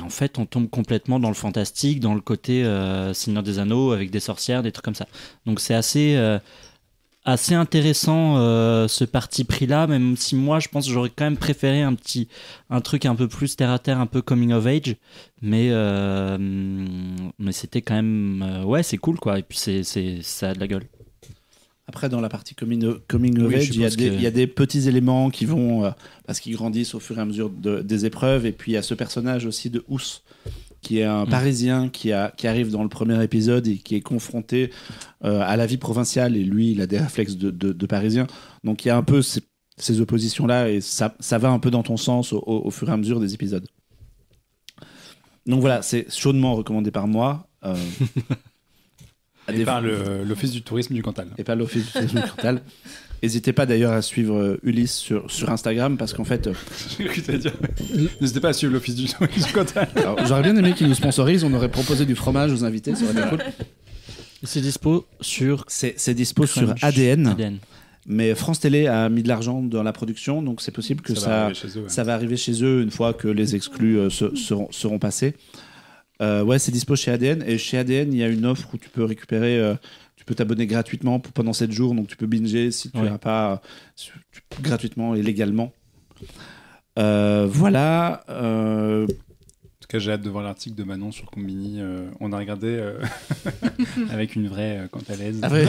en fait, on tombe complètement dans le fantastique, dans le côté Seigneur des Anneaux, avec des sorcières, des trucs comme ça. Donc c'est assez intéressant ce parti pris-là, même si moi, je pense que j'aurais quand même préféré un truc un peu plus terre-à-terre, un peu coming of age. Mais c'était quand même... ouais, c'est cool, quoi. Et puis ça a de la gueule. Après, dans la partie coming of age, il y a des petits éléments qui vont, parce qu'ils grandissent au fur et à mesure des épreuves. Et puis, il y a ce personnage aussi de Ous, qui est un Parisien qui arrive dans le premier épisode et qui est confronté à la vie provinciale. Et lui, il a des réflexes de Parisien. Donc, il y a un peu ces oppositions-là, et ça va un peu dans ton sens au fur et à mesure des épisodes. Donc voilà, c'est chaudement recommandé par moi. Et par l'Office du tourisme du Cantal. Et pas l'Office du tourisme du Cantal. N'hésitez pas d'ailleurs à suivre Ulysse sur Instagram parce qu'en fait. J'ai cru que t'allais dire. N'hésitez pas à suivre l'Office du tourisme du Cantal. Alors, j'aurais bien aimé qu'ils nous sponsorisent, on aurait proposé du fromage aux invités, ça aurait été cool. C'est dispo sur. C'est dispo sur Crunch. ADN. Mais France Télé a mis de l'argent dans la production, donc c'est possible que ça va arriver chez eux une fois que les exclus seront passés. Ouais, c'est dispo chez ADN. Et chez ADN, il y a une offre où tu peux récupérer, tu peux t'abonner gratuitement pendant 7 jours, donc tu peux binger si tu n'as pas gratuitement et légalement. Voilà. En tout cas, j'ai hâte de voir l'article de Manon sur Combini. On a regardé avec une vraie cantalaise. Ah ouais.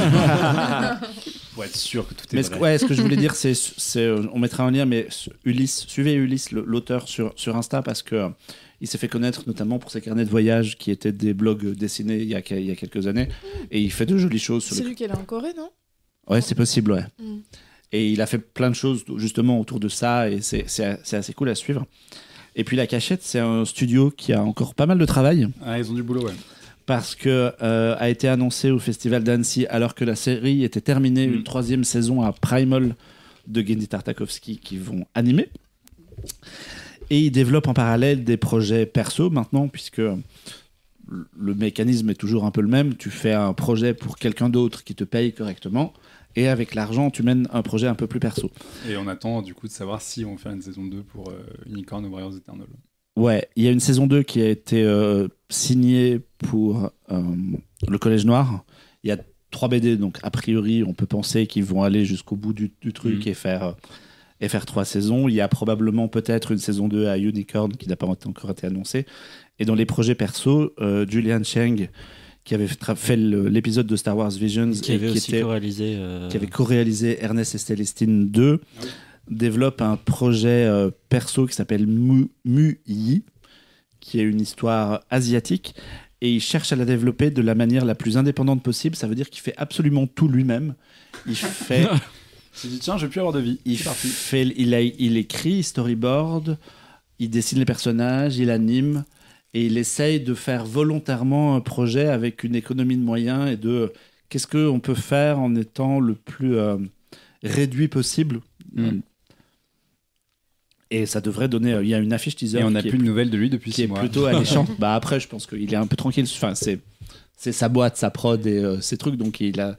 Pour être sûr que tout est mais vrai. Ouais, ce que je voulais dire, c'est on mettra un lien, mais Ulysse, suivez Ulysse, l'auteur sur Insta, parce que il s'est fait connaître notamment pour ses carnets de voyage qui étaient des blogs dessinés il y a quelques années, et il fait de jolies choses. C'est lui qui est là en Corée, non? Ouais, c'est possible, ouais. Et il a fait plein de choses justement autour de ça, et c'est assez cool à suivre. Et puis La Cachette, c'est un studio qui a encore pas mal de travail. Ah, ils ont du boulot, ouais. Parce que a été annoncé au Festival d'Annecy, alors que la série était terminée, une 3e saison à Primal de Genndy Tartakovsky qui vont animer. Et ils développent en parallèle des projets perso maintenant, puisque le mécanisme est toujours un peu le même. Tu fais un projet pour quelqu'un d'autre qui te paye correctement. Et avec l'argent, tu mènes un projet un peu plus perso. Et on attend du coup de savoir si on va faire une saison 2 pour Unicorn of Warriors Eternal. Ouais, il y a une saison 2 qui a été signée pour le Collège Noir. Il y a 3 BD, donc a priori, on peut penser qu'ils vont aller jusqu'au bout du truc et faire 3 saisons. Il y a probablement peut-être une saison 2 à Unicorn qui n'a pas encore été annoncée. Et dans les projets perso, Julian Cheng, qui avait fait l'épisode de Star Wars Visions qui avait co-réalisé Ernest et Célestine 2, développe un projet perso qui s'appelle Mu-Yi, qui est une histoire asiatique, et il cherche à la développer de la manière la plus indépendante possible. Ça veut dire qu'il fait absolument tout lui-même. Il fait... Il s'est dit, tiens, je vais plus avoir de vie. Il écrit, storyboard, il dessine les personnages, il anime, et il essaye de faire volontairement un projet avec une économie de moyens et de qu'est-ce qu'on peut faire en étant le plus réduit possible. Et ça devrait donner... Il y a une affiche teaser. Et on n'a plus de nouvelles de lui depuis 6 mois. Qui est plutôt alléchante. Bah après, je pense qu'il est un peu tranquille. Enfin, c'est sa boîte, sa prod et ses trucs. Donc il a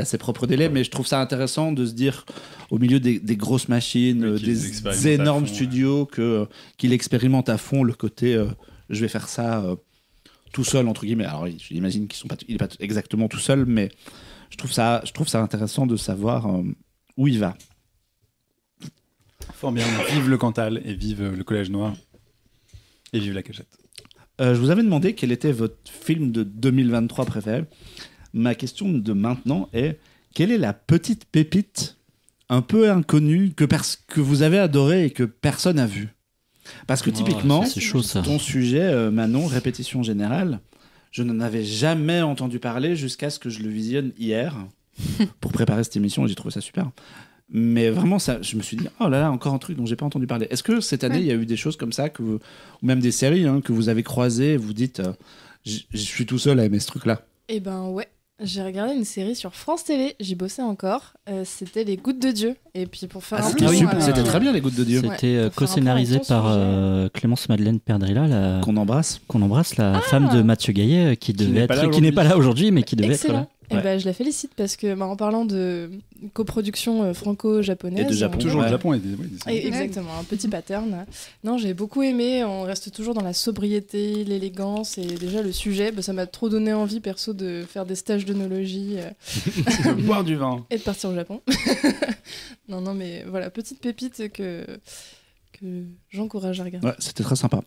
ses propres délais. Mais je trouve ça intéressant de se dire, au milieu des grosses machines, des énormes studios, qu'il expérimente à fond le côté je vais faire ça tout seul, entre guillemets. Alors j'imagine qu'il n'est pas exactement tout seul, mais je trouve ça intéressant de savoir où il va. Fort bien. Vive le Cantal et vive le Collège Noir et vive La Cachette. Je vous avais demandé quel était votre film de 2023 préféré. Ma question de maintenant est, quelle est la petite pépite un peu inconnue que vous avez adorée et que personne n'a vue? Parce que typiquement, c'est chaud, ça. Ton sujet, Manon, répétition générale, je n'en avais jamais entendu parler jusqu'à ce que je le visionne hier pour préparer cette émission et j'ai trouvé ça super. Mais vraiment, je me suis dit, oh là là, encore un truc dont j'ai pas entendu parler. Est-ce que cette année, il y a eu des choses comme ça, ou même des séries que vous avez croisées et vous dites, je suis tout seul à aimer ce truc-là? Eh ben ouais. J'ai regardé une série sur France Télé, j'y bossais encore, c'était Les Gouttes de Dieu. Et puis pour faire c'était très bien Les Gouttes de Dieu. C'était co-scénarisé par Clémence Madeleine Perdrilla, qu'on embrasse, la femme de Mathieu Gaillet, qui n'est pas là aujourd'hui, mais qui devait être là. Et ben, je la félicite parce que en parlant de coproduction franco-japonaise. Et de Japon. Toujours le Japon. Exactement, un petit pattern. Non, j'ai beaucoup aimé. On reste toujours dans la sobriété, l'élégance et déjà le sujet. Ça m'a trop donné envie perso de faire des stages d'œnologie. De boire du vin. Et de partir au Japon. non, mais voilà, petite pépite que j'encourage à regarder. Ouais, c'était très sympa.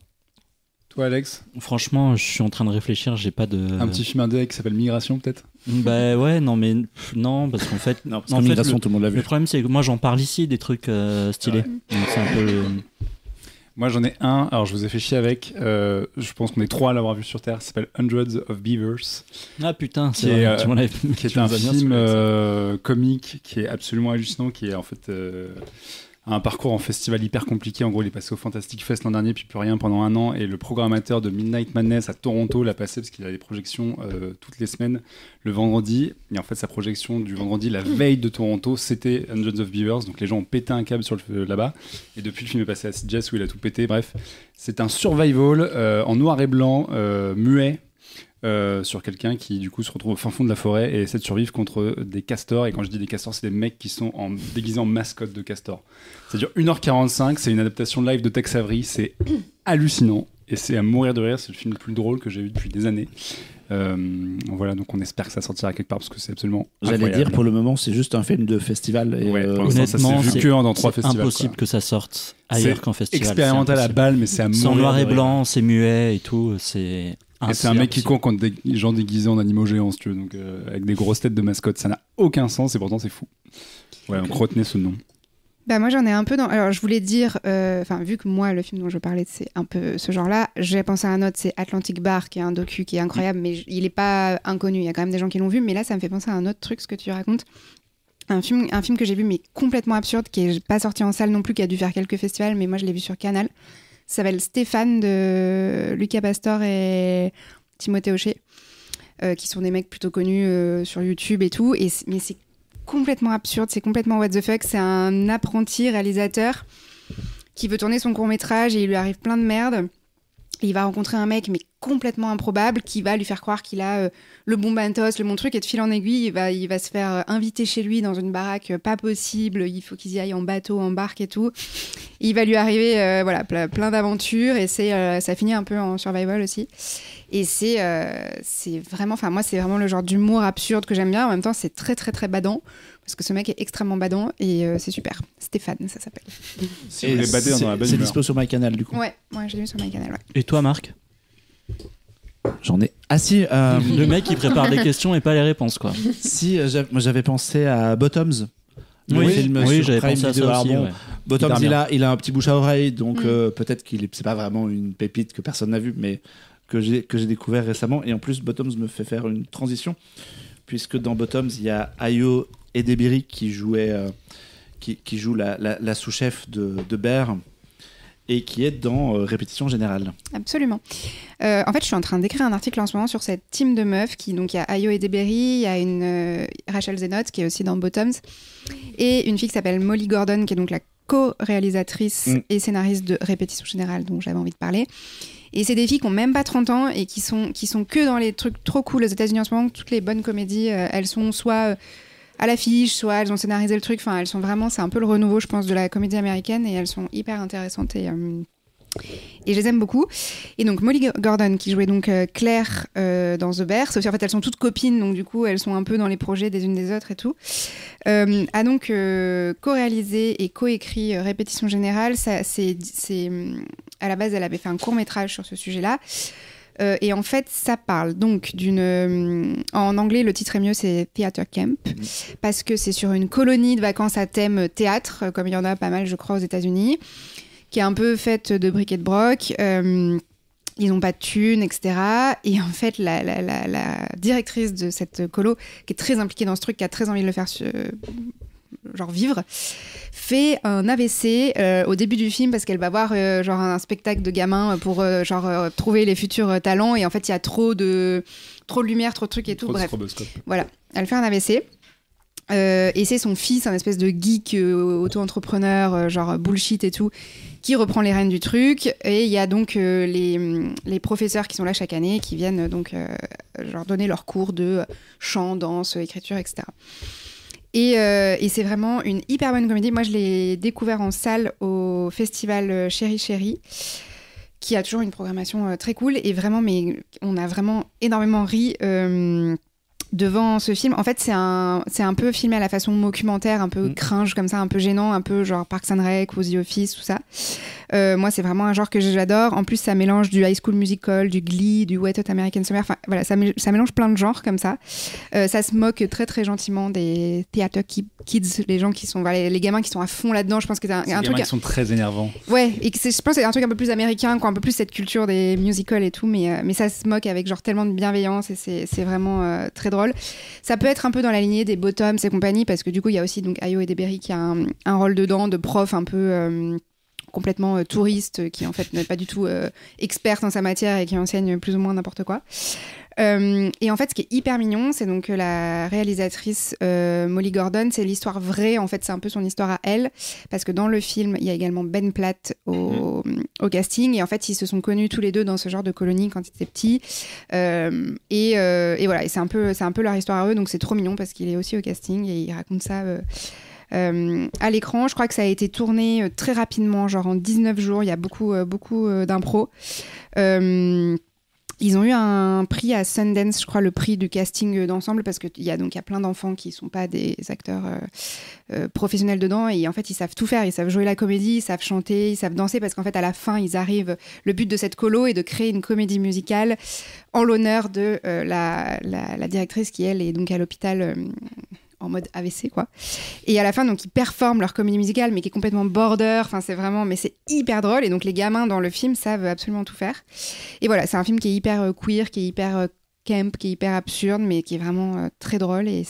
Toi, Alex? Franchement, je suis en train de réfléchir, j'ai pas de... Un petit film indé qui s'appelle Migration, peut-être? Bah ouais, non, parce qu'en fait... Non, parce qu'en Migration, tout le monde l'a vu. Le problème, c'est que moi, j'en parle ici, des trucs stylés. Ouais. Donc c'est un peu... Moi, j'en ai un, alors je vous ai fait chier avec, je pense qu'on est 3 à l'avoir vu sur Terre, ça s'appelle Hundreds of Beavers. Ah putain, c'est vrai, tu m'en avais... qui est un film comique qui est absolument hallucinant, qui est en fait... un parcours en festival hyper compliqué. En gros, il est passé au Fantastic Fest l'an dernier, puis plus rien pendant 1 an. Et le programmateur de Midnight Madness à Toronto l'a passé parce qu'il a des projections toutes les semaines le vendredi. Et en fait, sa projection du vendredi, la veille de Toronto, c'était Hundreds of Beavers. Donc les gens ont pété un câble là-bas. Et depuis, le film est passé à Sitges où il a tout pété. Bref, c'est un survival en noir et blanc, muet. Sur quelqu'un qui du coup se retrouve au fin fond de la forêt et essaie de survivre contre des castors. Et quand je dis des castors, c'est des mecs qui sont déguisés en mascotte de castors. Ça dure 1h45, c'est une adaptation live de Tex Avery, c'est hallucinant et c'est à mourir de rire. C'est le film le plus drôle que j'ai vu depuis des années. Voilà, donc on espère que ça sortira quelque part parce que c'est absolument incroyable. J'allais dire, pour le moment, c'est juste un film de festival. Et honnêtement, ça s'est vu que dans 3 festivals. C'est impossible que ça sorte ailleurs qu'en festival. C'est expérimental à balle, mais c'est à mourir. C'est en noir et blanc, c'est muet et tout, c'est... Et c'est un mec qui court contre des gens déguisés en animaux géants, si tu veux, donc avec des grosses têtes de mascotte. Ça n'a aucun sens et pourtant c'est fou. Ouais, donc retenez ce nom. Bah moi j'en ai un peu dans... Alors je voulais dire, vu que moi le film dont je parlais c'est un peu ce genre-là, j'ai pensé à un autre, c'est Atlantic Bar, qui est un docu qui est incroyable, mais il est pas inconnu, il y a quand même des gens qui l'ont vu, mais là ça me fait penser à un autre truc, ce que tu racontes. Un film que j'ai vu mais complètement absurde, qui est pas sorti en salle non plus, qui a dû faire quelques festivals, mais moi je l'ai vu sur Canal. Ça s'appelle Stéphane de Lucas Pastor et Timothée Hochet, qui sont des mecs plutôt connus sur YouTube et tout. Mais c'est complètement absurde, c'est complètement what the fuck. C'est un apprenti réalisateur qui veut tourner son court-métrage et il lui arrive plein de merde. Et il va rencontrer un mec, mais complètement improbable, qui va lui faire croire qu'il a le bon matos, le bon truc, et de fil en aiguille, il va se faire inviter chez lui dans une baraque pas possible, il faut qu'ils y aillent en bateau, en barque et tout. Et il va lui arriver plein d'aventures, et ça finit un peu en survival aussi. Et c'est vraiment, enfin moi, c'est vraiment le genre d'humour absurde que j'aime bien. En même temps, c'est très, très, très badant, parce que ce mec est extrêmement badant, et c'est super. Stéphane, ça s'appelle. Si vous voulez bader dans la bonne c'est humeur. dispo sur MyCanal, du coup. Ouais, je l'ai vu sur MyCanal, ouais. Et toi, Marc? J'en ai. Ah si, Le mec qui prépare des questions et pas les réponses, quoi. si moi j'avais pensé à Bottoms. Oui, film oui, sur j'avais Prime pensé à Video. ça aussi. Alors bon, Ouais. Bottoms, Hyper il a un petit bouche à oreille, donc peut-être c'est pas vraiment une pépite que personne n'a vue, mais que j'ai découvert récemment. Et en plus, Bottoms me fait faire une transition, puisque dans Bottoms, il y a Ayo Edebiri qui joue la sous-chef de Bear et qui est dans Répétition Générale. Absolument. En fait, je suis en train d'écrire un article en ce moment sur cette team de meufs donc il y a Ayo Edebiri, il y a une Rachel Zenott qui est aussi dans Bottoms, et une fille qui s'appelle Molly Gordon, qui est donc la co-réalisatrice et scénariste de Répétition Générale, dont j'avais envie de parler. Et c'est des filles qui ont même pas 30 ans et qui sont que dans les trucs trop cool aux États-Unis en ce moment. Toutes les bonnes comédies, elles sont soit à l'affiche, soit elles ont scénarisé le truc. Enfin, elles sont vraiment, c'est un peu le renouveau, je pense, de la comédie américaine, et elles sont hyper intéressantes et je les aime beaucoup. Et donc Molly Gordon, qui jouait donc Claire dans The Bear, sauf qu'en fait elles sont toutes copines, donc du coup elles sont un peu dans les projets des unes des autres et tout, a donc co-réalisé et co-écrit Répétition Générale. C'est à la base elle avait fait un court-métrage sur ce sujet-là. Et en fait, ça parle donc en anglais, le titre est mieux, c'est Theater Camp, parce que c'est sur une colonie de vacances à thème théâtre, comme il y en a pas mal, je crois, aux États-Unis, qui est un peu faite de bric et de broc. Ils n'ont pas de thunes, etc. Et en fait, la directrice de cette colo, qui est très impliquée dans ce truc, qui a très envie de le faire vivre, fait un AVC au début du film, parce qu'elle va voir un spectacle de gamins pour trouver les futurs talents, et en fait il y a trop de lumière, trop de trucs et tout, bref. Voilà, elle fait un AVC. Et c'est son fils, un espèce de geek auto-entrepreneur, bullshit et tout, qui reprend les rênes du truc. Et il y a donc les professeurs qui sont là chaque année, qui viennent donc donner leurs cours de chant, danse, écriture, etc. Et c'est vraiment une hyper bonne comédie. Moi, je l'ai découvert en salle au festival Chéri Chéri, qui a toujours une programmation très cool. Et vraiment, mais on a vraiment énormément ri devant ce film. En fait, c'est un peu filmé à la façon documentaire, un peu cringe comme ça, un peu gênant, un peu genre Parks and Rec ou The Office, tout ça. Moi, c'est vraiment un genre que j'adore. En plus, ça mélange du High School Musical, du Glee, du Wet Hot American Summer. Enfin, voilà, ça mélange plein de genres comme ça. Ça se moque très très gentiment des theater kids, les gens qui sont, les gamins qui sont à fond là-dedans. Je pense que c'est un truc. Les gamins qui sont très énervants. Ouais, et je pense que c'est un truc un peu plus américain, quoi, un peu plus cette culture des musicals et tout, mais ça se moque avec genre tellement de bienveillance, et c'est vraiment très drôle. drôle. Ça peut être un peu dans la lignée des Bottoms et compagnie, parce que du coup, il y a aussi donc Ayo Edebiri qui a un rôle dedans de prof un peu complètement touriste, qui en fait n'est pas du tout experte en sa matière et qui enseigne plus ou moins n'importe quoi. Et en fait, ce qui est hyper mignon, c'est donc la réalisatrice Molly Gordon, c'est l'histoire vraie, en fait, c'est un peu son histoire à elle, parce que dans le film, il y a également Ben Platt au casting, et en fait, ils se sont connus tous les deux dans ce genre de colonie quand ils étaient petits, et voilà, et c'est un peu leur histoire à eux, donc c'est trop mignon parce qu'il est aussi au casting et il raconte ça à l'écran. Je crois que ça a été tourné très rapidement, genre en 19 jours, il y a beaucoup d'impro. Ils ont eu un prix à Sundance, je crois, le prix du casting d'ensemble, parce qu'il y a plein d'enfants qui ne sont pas des acteurs professionnels dedans, et en fait, ils savent tout faire. Ils savent jouer la comédie, ils savent chanter, ils savent danser, parce qu'en fait, à la fin, ils arrivent... Le but de cette colo est de créer une comédie musicale en l'honneur de la directrice qui, elle, est donc à l'hôpital... en mode AVC, quoi. Et à la fin, donc, ils performent leur comédie musicale, mais qui est complètement border. Enfin, c'est vraiment... Mais c'est hyper drôle. Et donc, les gamins dans le film savent absolument tout faire. Et voilà, c'est un film qui est hyper queer, qui est hyper camp, qui est hyper absurde, mais qui est vraiment très drôle. Et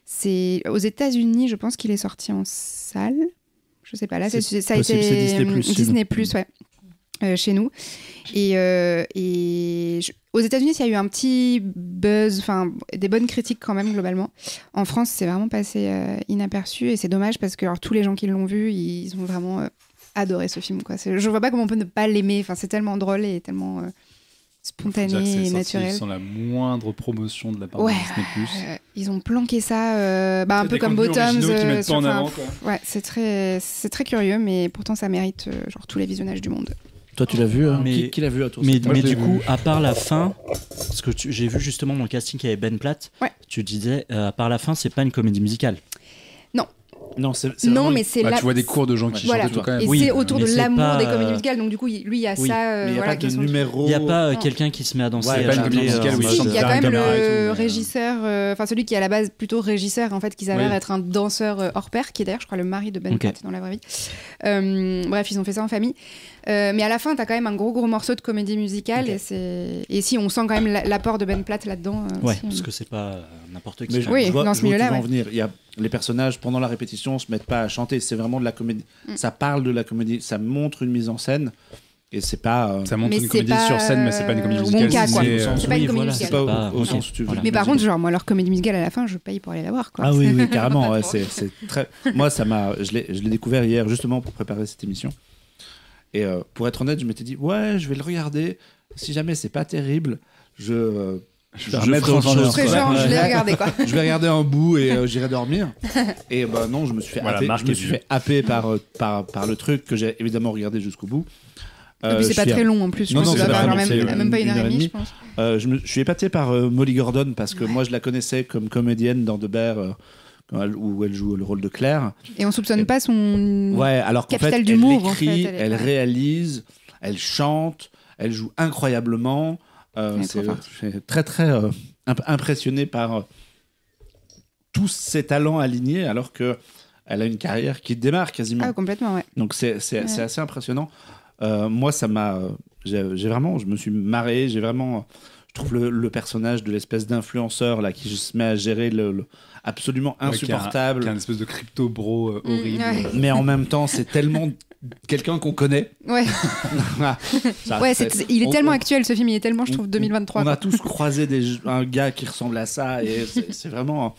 c'est... Aux États-Unis, je pense qu'il est sorti en salle. Je sais pas. Là, ça a été... Disney+, ouais. Chez nous. Aux États-Unis, il y a eu un petit buzz, enfin des bonnes critiques quand même globalement. En France, c'est vraiment passé inaperçu et c'est dommage parce que alors, tous les gens qui l'ont vu, ils ont vraiment adoré ce film, quoi. Je vois pas comment on peut ne pas l'aimer. Enfin, c'est tellement drôle et tellement spontané et naturel. Sans la moindre promotion de la part de Disney+. Ils ont planqué ça, un peu comme Bottoms. Ouais, c'est très curieux, mais pourtant ça mérite genre tous les visionnages du monde. Toi, tu l'as vu qui l'a vu à toi? Mais du coup, à part la fin, parce que j'ai vu justement dans le casting qu'il y avait Ben Platt, tu disais, à part la fin, c'est pas une comédie musicale. Non, mais c'est tu vois des cours de gens qui chantent tout quand même. Et c'est autour de l'amour des comédies musicales, donc du coup, lui, il y a ça. Mais il n'y a pas de numéro. Il n'y a pas quelqu'un qui se met à danser. Il y a quand même le régisseur, enfin celui qui est à la base plutôt régisseur, en fait, qui s'avère être un danseur hors pair, qui est d'ailleurs, je crois, le mari de Ben Platt dans la vraie vie. Bref, ils ont fait ça en famille. Mais à la fin, t'as quand même un gros morceau de comédie musicale, et si on sent quand même l'apport de Ben Platt là-dedans. Parce que c'est pas n'importe qui. Oui, dans ce milieu-là. Il y a les personnages pendant la répétition se mettent pas à chanter, c'est vraiment de la comédie. Ça parle de la comédie, ça montre une mise en scène. Et c'est pas. Ça montre une comédie sur scène, mais c'est pas une comédie musicale. C'est pas une comédie musicale. C'est pas au sens où tu veux. Mais par contre, genre, moi, leur comédie musicale à la fin, je paye pour aller la voir, quoi. Ah oui, carrément. Ouais, c'est très. Moi, je l'ai découvert hier justement pour préparer cette émission. Et pour être honnête, je m'étais dit, ouais, je vais le regarder. Si jamais c'est pas terrible, je vais remettre autre chose. Je l'ai regardé, quoi. Je vais regarder un bout et j'irai dormir. Et non, je me suis fait happer par le truc que j'ai évidemment regardé jusqu'au bout. Et puis c'est pas très long en plus. Je pense que ça va avoir même pas une heure et demie, je pense. Je suis épaté par Molly Gordon parce que moi je la connaissais comme comédienne dans The Bear. Où elle joue le rôle de Claire. Et on soupçonne pas son alors qu'en capital fait, d'humour. Elle écrit, elle réalise, elle chante, elle joue incroyablement. Je suis très très impressionné par tous ses talents alignés alors qu'elle a une carrière qui démarre quasiment. Ah, complètement, ouais. Donc c'est assez impressionnant. Moi, ça m'a... je me suis marré, je trouve le personnage de l'espèce d'influenceur là, qui se met à gérer le absolument insupportable. Qui a une espèce de crypto-bro horrible. Mais en même temps, c'est tellement quelqu'un qu'on connaît. Ouais. Il est tellement actuel, ce film, il est tellement, je trouve, 2023. On a tous croisé un gars qui ressemble à ça, et c'est vraiment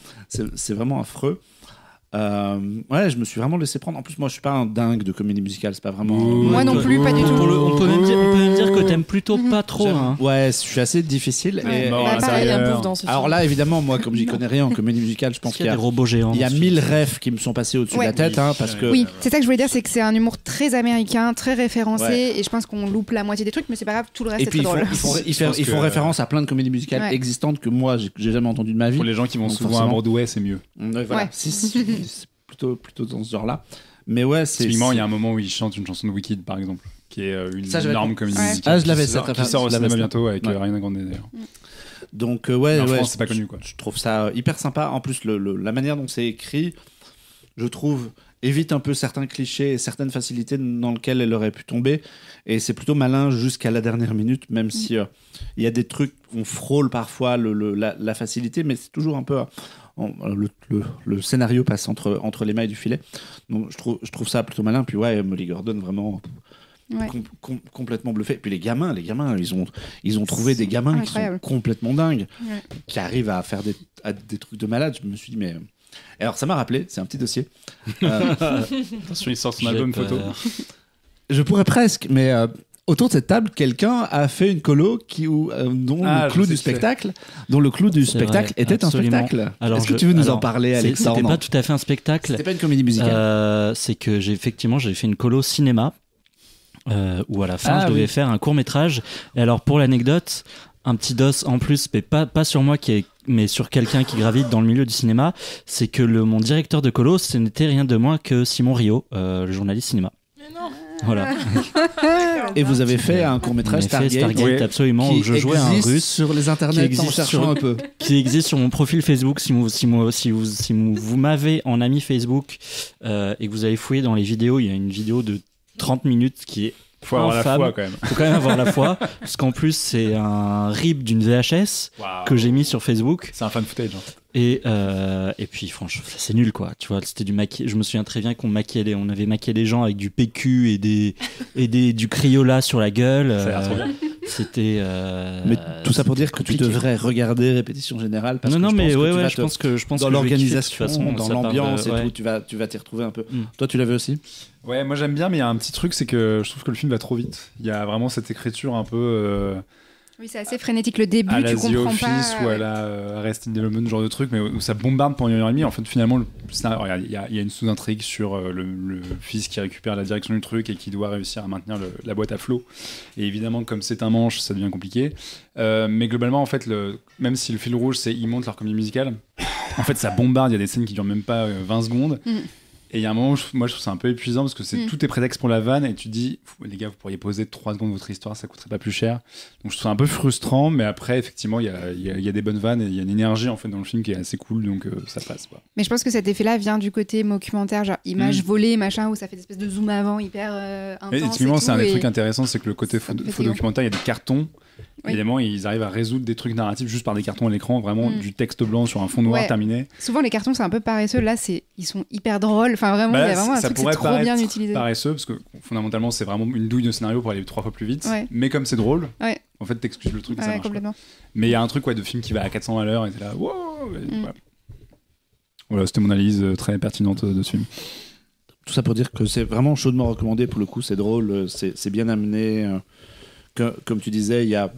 affreux. Je me suis vraiment laissé prendre. En plus, moi, je suis pas un dingue de comédie musicale, c'est pas vraiment. Moi non plus, pas du tout. On peut même dire que t'aimes plutôt pas trop. Hein. Ouais, je suis assez difficile. Ouais, pareil, un bouffe dans ce film. Alors là, évidemment, moi, comme j'y connais rien en comédie musicale, je pense qu'il y a des robots géants. Il y a 1000 rêves qui me sont passés au-dessus de la tête, parce que. Oui, c'est ça que je voulais dire, c'est que c'est un humour très américain, très référencé, et je pense qu'on loupe la moitié des trucs, mais c'est pas grave, tout le reste, c'est très drôle. Ils font référence à plein de comédies musicales existantes que moi, j'ai jamais entendu de ma vie. Pour les gens qui vont souvent à Broadway, c'est mieux. Voilà. Plutôt dans ce genre-là. Mais ouais, typiquement, il y a un moment où il chante une chanson de Wicked, par exemple, qui est une énorme comédie musicale. Ah, je l'avais qui sort au cinéma bientôt avec Ariana Grande d'ailleurs. Donc en France, c'est pas connu, quoi. Je trouve ça hyper sympa. En plus, la manière dont c'est écrit, je trouve évite un peu certains clichés et certaines facilités dans lesquelles elle aurait pu tomber. Et c'est plutôt malin jusqu'à la dernière minute, même si il y a des trucs, on frôle parfois la facilité, mais c'est toujours un peu... le scénario passe entre les mailles du filet. Donc je trouve ça plutôt malin. Puis ouais, Molly Gordon, vraiment... Ouais. Complètement bluffé. Et puis les gamins, ils ont trouvé des gamins qui sont complètement dingues, qui arrivent à faire des trucs de malade. Je me suis dit, mais. Alors ça m'a rappelé, c'est un petit dossier. Attention, il sort son album photo. Je pourrais presque, mais autour de cette table, quelqu'un a fait une colo dont le clou du spectacle était un spectacle. Est-ce que tu veux nous en parler, Alexandre? C'était pas tout à fait un spectacle. C'était pas une comédie musicale. C'est que j'ai fait une colo cinéma. Où à la fin je devais faire un court-métrage. Et alors pour l'anecdote, un petit dos en plus, mais pas sur moi mais sur quelqu'un qui gravite dans le milieu du cinéma, c'est que mon directeur de colo, ce n'était rien de moins que Simon Rio, le journaliste cinéma. Mais non. Voilà. Et vous avez fait un court-métrage Stargate, absolument, où je jouais un russe sur les internets en cherchant un peu. Qui existe sur mon profil Facebook. Si vous m'avez en ami Facebook et que vous allez fouiller dans les vidéos, il y a une vidéo de 30 minutes qui est faut avoir la foi quand même. Faut quand même avoir la foi, parce qu'en plus c'est un rip d'une VHS que j'ai mis sur Facebook. C'est un fan footage. Hein. Et puis franchement c'est nul quoi. Tu vois, c'était du maquillage. Je me souviens très bien qu'on avait maquillé les gens avec du PQ et du Crayola sur la gueule. Ça a l'air trop bien. C'était. Mais tout ça pour dire que tu devrais regarder Répétition Générale. Parce je pense que dans l'organisation, façon, dans l'ambiance et tout, tu vas t'y retrouver un peu. Toi, tu l'avais aussi? Ouais, moi j'aime bien, mais il y a un petit truc, c'est que je trouve que le film va trop vite. Il y a vraiment cette écriture un peu. Oui, c'est assez frénétique. Le début, tu comprends pas. À la The Office ou à la Arrested Development, genre de truc, mais où ça bombarde pendant 1h30. En fait, finalement, il y a une sous-intrigue sur le fils qui récupère la direction du truc et qui doit réussir à maintenir la boîte à flot. Et évidemment, comme c'est un manche, ça devient compliqué. Mais globalement, en fait, même si le fil rouge, c'est ils montent leur comédie musicale, en fait, ça bombarde. Il y a des scènes qui durent même pas 20 secondes. Et il y a un moment où moi je trouve ça un peu épuisant parce que tout est prétexte pour la vanne et tu te dis les gars vous pourriez poser 3 secondes votre histoire, ça coûterait pas plus cher. Donc je trouve ça un peu frustrant, mais après effectivement il y a des bonnes vannes et il y a une énergie en fait dans le film qui est assez cool, donc ça passe quoi. Mais je pense que cet effet là vient du côté documentaire, genre image volée machin, où ça fait des espèces de zoom avant hyper intense. Et typiquement c'est un des trucs intéressants, c'est que le côté faux documentaire, il y a des cartons. Oui. Évidemment, ils arrivent à résoudre des trucs narratifs juste par des cartons à l'écran, vraiment du texte blanc sur un fond noir terminé. Souvent, les cartons, c'est un peu paresseux. Là, ils sont hyper drôles. Enfin, vraiment, il y a vraiment un truc, c'est trop bien utilisé. Paresseux, parce que fondamentalement, c'est vraiment une douille de scénario pour aller 3 fois plus vite. Ouais. Mais comme c'est drôle, en fait, t'excuses le truc et ça marche. Complètement. Mais il y a un truc de film qui va à 400 à l'heure et t'es là, wow. Voilà, c'était mon analyse très pertinente de ce film. Tout ça pour dire que c'est vraiment chaudement recommandé. Pour le coup, c'est drôle, c'est bien amené. Comme tu disais, il y a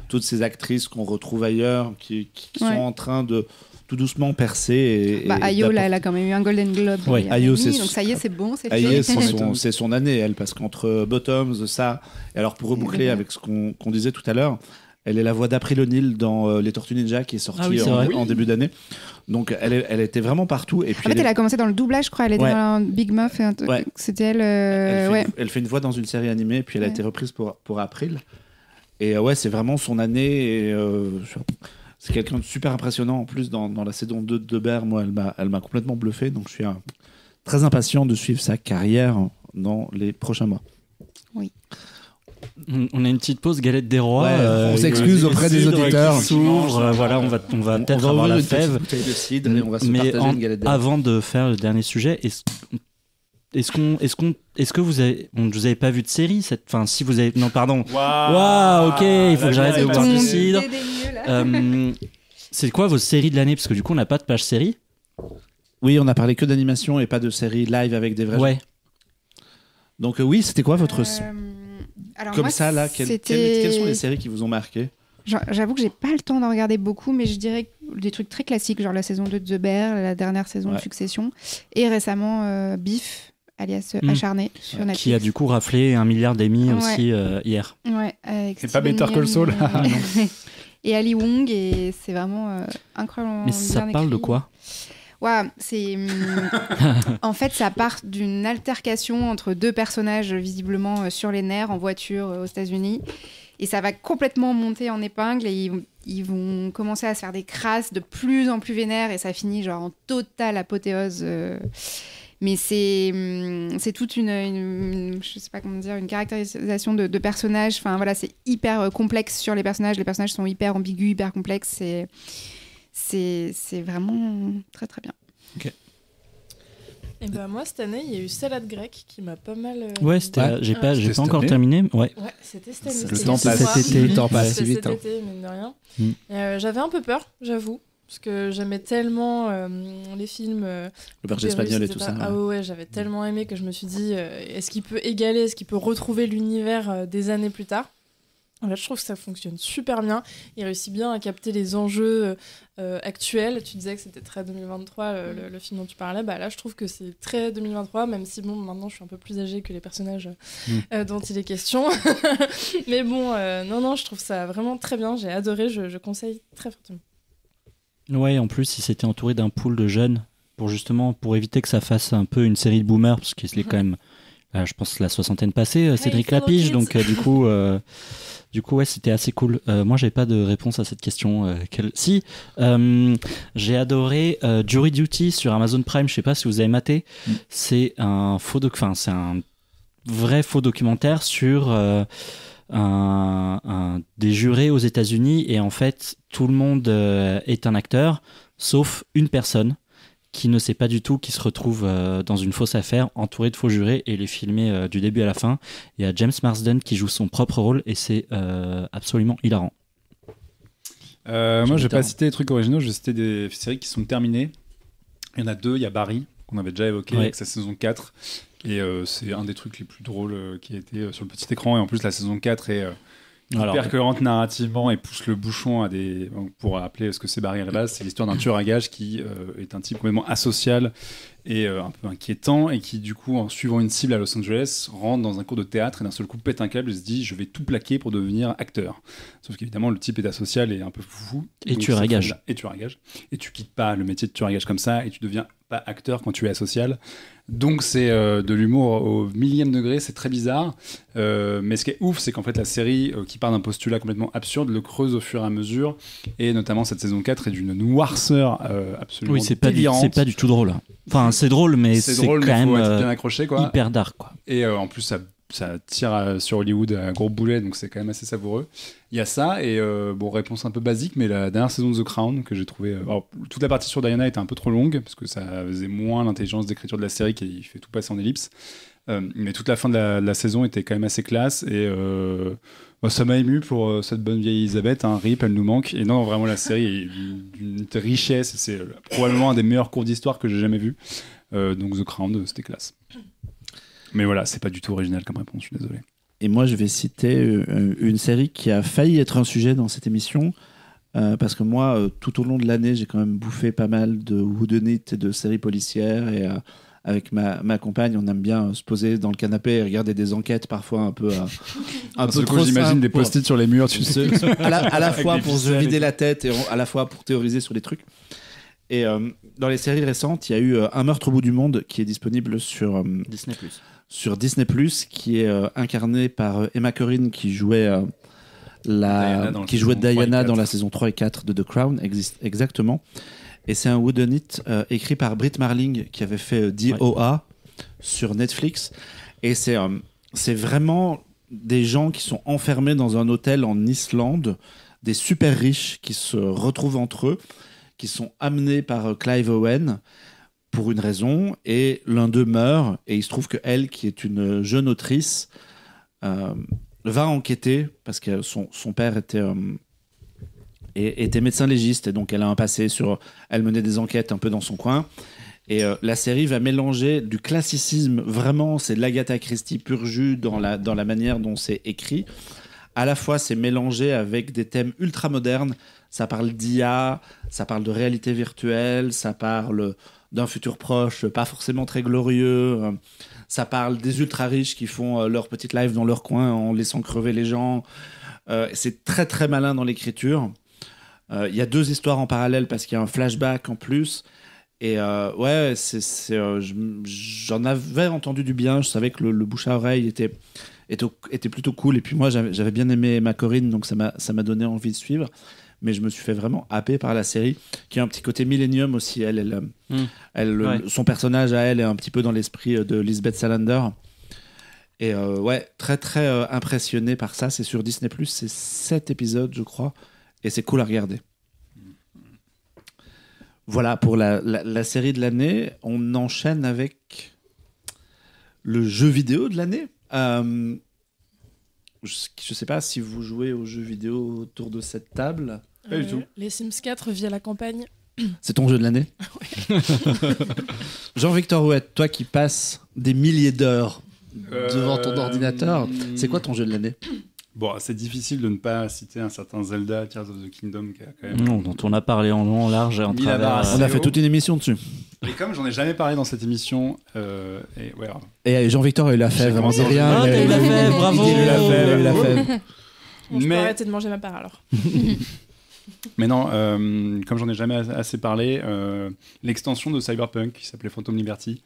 toutes ces actrices qu'on retrouve ailleurs qui sont en train de tout doucement percer. Ayo, là, elle a quand même eu un Golden Globe. Ayo, donc ça y est, c'est bon. C'est son année, elle, parce qu'entre Bottoms, ça. Et alors, pour reboucler avec ce qu'on disait tout à l'heure, elle est la voix d'April O'Neil dans Les Tortues Ninja qui est sorti en début d'année. Donc elle était vraiment partout. Et puis en fait, elle a commencé dans le doublage, je crois. Elle était dans Big Muff. C'était elle. Elle fait une voix dans une série animée, puis elle a été reprise pour April. Et c'est vraiment son année. Et, c'est quelqu'un de super impressionnant en plus dans la saison 2 de Bear. Moi, elle m'a complètement bluffé. Donc je suis très impatient de suivre sa carrière dans les prochains mois. Oui. On a une petite pause galette des rois. On s'excuse auprès des auditeurs. Voilà, on va peut-être avoir la fève. Mais on va se partager une galette des rois. Avant de faire le dernier sujet, est-ce que vous avez pas vu de série si vous avez ok, il faut que j'arrête de boire du cidre. C'est quoi vos séries de l'année, parce que du coup on n'a pas de page série. Oui, on a parlé que d'animation et pas de série live avec des vrais gens. Donc oui, c'était quoi votre alors comme moi, ça là, quelles sont les séries qui vous ont marqué? J'avoue que j'ai pas le temps d'en regarder beaucoup, mais je dirais des trucs très classiques, genre la saison 2 de The Bear, la dernière saison de Succession, et récemment Beef, alias Acharné, sur Netflix. Qui a du coup raflé 1 milliard d'Emmy aussi hier. C'est pas Better Call Saul. Et Ali Wong, et c'est vraiment incroyable. Mais ça parle de quoi? C'est en fait ça part d'une altercation entre 2 personnages visiblement sur les nerfs en voiture aux États-Unis, et ça va complètement monter en épingle et ils vont commencer à se faire des crasses de plus en plus vénères et ça finit genre en totale apothéose. Mais c'est toute je sais pas comment dire, une caractérisation de personnages. Enfin voilà, c'est hyper complexe sur les personnages. Les personnages sont hyper ambigus, hyper complexes. C'est vraiment très très bien. Ok. Et ben moi cette année il y a eu Salade grecque qui m'a pas mal. Ouais, c'était. J'ai pas C'était encore cette terminé. Ouais. Ouais, c'était cette année. Le C'était temps il y a passe 6 mois. cet été. Le temps passe si C'était vite. cet hein. été, mine de rien. J'avais un peu peur, j'avoue, parce que j'aimais tellement les films. Le berger espagnol et tout ça. Ah ouais, j'avais tellement aimé que je me suis dit, est-ce qu'il peut égaler, est-ce qu'il peut retrouver l'univers des années plus tard? En fait, je trouve que ça fonctionne super bien. Il réussit bien à capter les enjeux actuels. Tu disais que c'était très 2023, le film dont tu parlais. Bah, là, je trouve que c'est très 2023, même si bon, maintenant, je suis un peu plus âgée que les personnages dont il est question. Mais bon, non, je trouve ça vraiment très bien. J'ai adoré, je conseille très fortement. Ouais, en plus, il s'était entouré d'un pool de jeunes pour éviter que ça fasse un peu une série de boomers, parce qu'il est quand même, je pense, la soixantaine passée, Cédric Lapige. Donc, du coup, ouais, c'était assez cool. Moi, j'avais pas de réponse à cette question. Si, j'ai adoré Jury Duty sur Amazon Prime. Je sais pas si vous avez maté. C'est un c'est un vrai faux documentaire sur des jurés aux États-Unis, et en fait, tout le monde est un acteur, sauf une personne qui ne sait pas du tout, qui se retrouve dans une fausse affaire, entouré de faux jurés, et il est filmé du début à la fin. Il y a James Marsden qui joue son propre rôle, et c'est absolument hilarant. Moi, je vais pas citer des trucs originaux, je vais citer des séries qui sont terminées. Il y en a 2, il y a Barry, qu'on avait déjà évoqué, avec sa saison 4. Et c'est un des trucs les plus drôles qui a été sur le petit écran. Et en plus, la saison 4 est hyper cohérente narrativement et pousse le bouchon pour rappeler ce que c'est Barry à la base. C'est l'histoire d'un tueur à gages qui est un type complètement asocial et un peu inquiétant, et qui, du coup, en suivant une cible à Los Angeles, rentre dans un cours de théâtre et d'un seul coup pète un câble et se dit: je vais tout plaquer pour devenir acteur. Sauf qu'évidemment, le type est asocial et un peu fou. Et tueur à gages. Et tu quittes pas le métier de tueur à gages comme ça, et tu deviens pas acteur quand tu es asocial. Donc c'est de l'humour au millième degré, c'est très bizarre. Mais ce qui est ouf, c'est qu'en fait la série, qui part d'un postulat complètement absurde, le creuse au fur et à mesure. Et notamment cette saison 4 est d'une noirceur absolument délirante. C'est pas du tout drôle. Enfin, c'est drôle, mais c'est drôle, quand mais même faut être bien accroché, quoi. hyper dark, quoi. Et en plus, ça tire sur Hollywood à gros boulet, donc c'est quand même assez savoureux. Il y a ça, et réponse un peu basique, mais la dernière saison de The Crown, que j'ai trouvé... Alors, toute la partie sur Diana était un peu trop longue, parce que ça faisait moins l'intelligence d'écriture de la série, qui fait tout passer en ellipse. Mais toute la fin de la saison était quand même assez classe, et ça m'a ému pour cette bonne vieille Elisabeth, RIP, elle nous manque. Et non, vraiment, la série est d'une richesse, et c'est probablement un des meilleurs cours d'histoire que j'ai jamais vu. Donc The Crown, c'était classe. Mais voilà, c'est pas du tout original comme réponse, je suis désolé. Et moi, je vais citer une série qui a failli être un sujet dans cette émission, parce que moi, tout au long de l'année, j'ai quand même bouffé pas mal de whodunit et de séries policières, et avec ma compagne, on aime bien se poser dans le canapé et regarder des enquêtes parfois un peu trop j'imagine des post-it sur les murs, tu sais. à la fois des pour se ficelles vider la tête et à la fois pour théoriser sur les trucs. Et dans les séries récentes, il y a eu Un meurtre au bout du monde qui est disponible sur Disney+, qui est incarné par Emma Corrin, qui jouait Diana dans la saison 3 et 4 de The Crown, exactement. Et c'est un whodunit écrit par Brit Marling, qui avait fait DOA sur Netflix. Et c'est vraiment des gens qui sont enfermés dans un hôtel en Islande, des super riches qui se retrouvent entre eux, qui sont amenés par Clive Owen pour une raison, et l'un d'eux meurt, et il se trouve qu'elle, qui est une jeune autrice, va enquêter, parce que son père était médecin légiste, et donc elle a un passé elle menait des enquêtes un peu dans son coin, et la série va mélanger du classicisme, vraiment, c'est de l'Agatha Christie pur jus dans la manière dont c'est écrit. À la fois, c'est mélangé avec des thèmes ultra modernes. Ça parle d'IA, ça parle de réalité virtuelle, ça parle d'un futur proche, pas forcément très glorieux. Ça parle des ultra riches qui font leur petite live dans leur coin en laissant crever les gens. C'est très très malin dans l'écriture. Il y a 2 histoires en parallèle parce qu'il y a un flashback en plus. Et j'en avais entendu du bien. Je savais que le bouche à oreille était plutôt cool. Et puis moi, j'avais bien aimé Emma Corrin, donc ça m'a donné envie de suivre. mais je me suis fait vraiment happer par la série, qui a un petit côté Millennium aussi. Son personnage à elle est un petit peu dans l'esprit de Lisbeth Salander. Et très très impressionné par ça. C'est sur Disney+, c'est 7 épisodes je crois, et c'est cool à regarder. Voilà pour la série de l'année. On enchaîne avec le jeu vidéo de l'année. Je sais pas si vous jouez aux jeux vidéo autour de cette table. Pas du tout. Les Sims 4 via la campagne. C'est ton jeu de l'année. Jean-Victor Houette, toi qui passes des milliers d'heures devant ton ordinateur, c'est quoi ton jeu de l'année? Bon, c'est difficile de ne pas citer un certain Zelda, Tears of the Kingdom, qui a quand même... Non, dont on a parlé en long, en large et en travers. On a fait toute une émission dessus. Et comme j'en ai jamais parlé dans cette émission, et Jean-Victor, il l'a fait, vraiment, c'est rien. Ah, il l'a fait, bravo. Il l'a fait. Bon, je peux arrêter de manger ma part alors. Mais non, comme j'en ai jamais assez parlé, l'extension de Cyberpunk, qui s'appelait Phantom Liberty,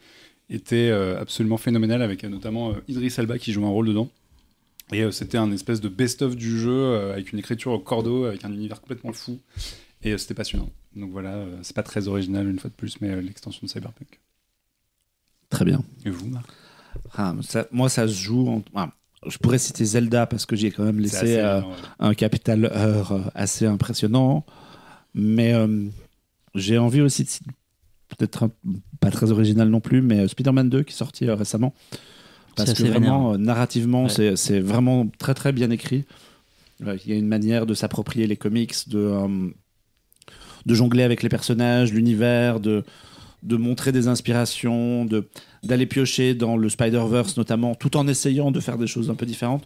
était absolument phénoménale, avec notamment Idris Elba qui joue un rôle dedans. Et c'était un espèce de best-of du jeu, avec une écriture au cordeau, avec un univers complètement fou. Et c'était passionnant. Donc voilà, c'est pas très original une fois de plus, mais l'extension de Cyberpunk. Très bien. Et vous, Marc? Moi, ça se joue... je pourrais citer Zelda, parce que j'y ai quand même laissé un capital heure assez impressionnant. Mais j'ai envie aussi de... Peut-être pas très original non plus, mais Spider-Man 2 qui est sorti récemment. Parce que vraiment, narrativement, c'est vraiment très très bien écrit. Il y a une manière de s'approprier les comics, de jongler avec les personnages, l'univers, de montrer des inspirations, d'aller piocher dans le Spider-Verse notamment, tout en essayant de faire des choses un peu différentes.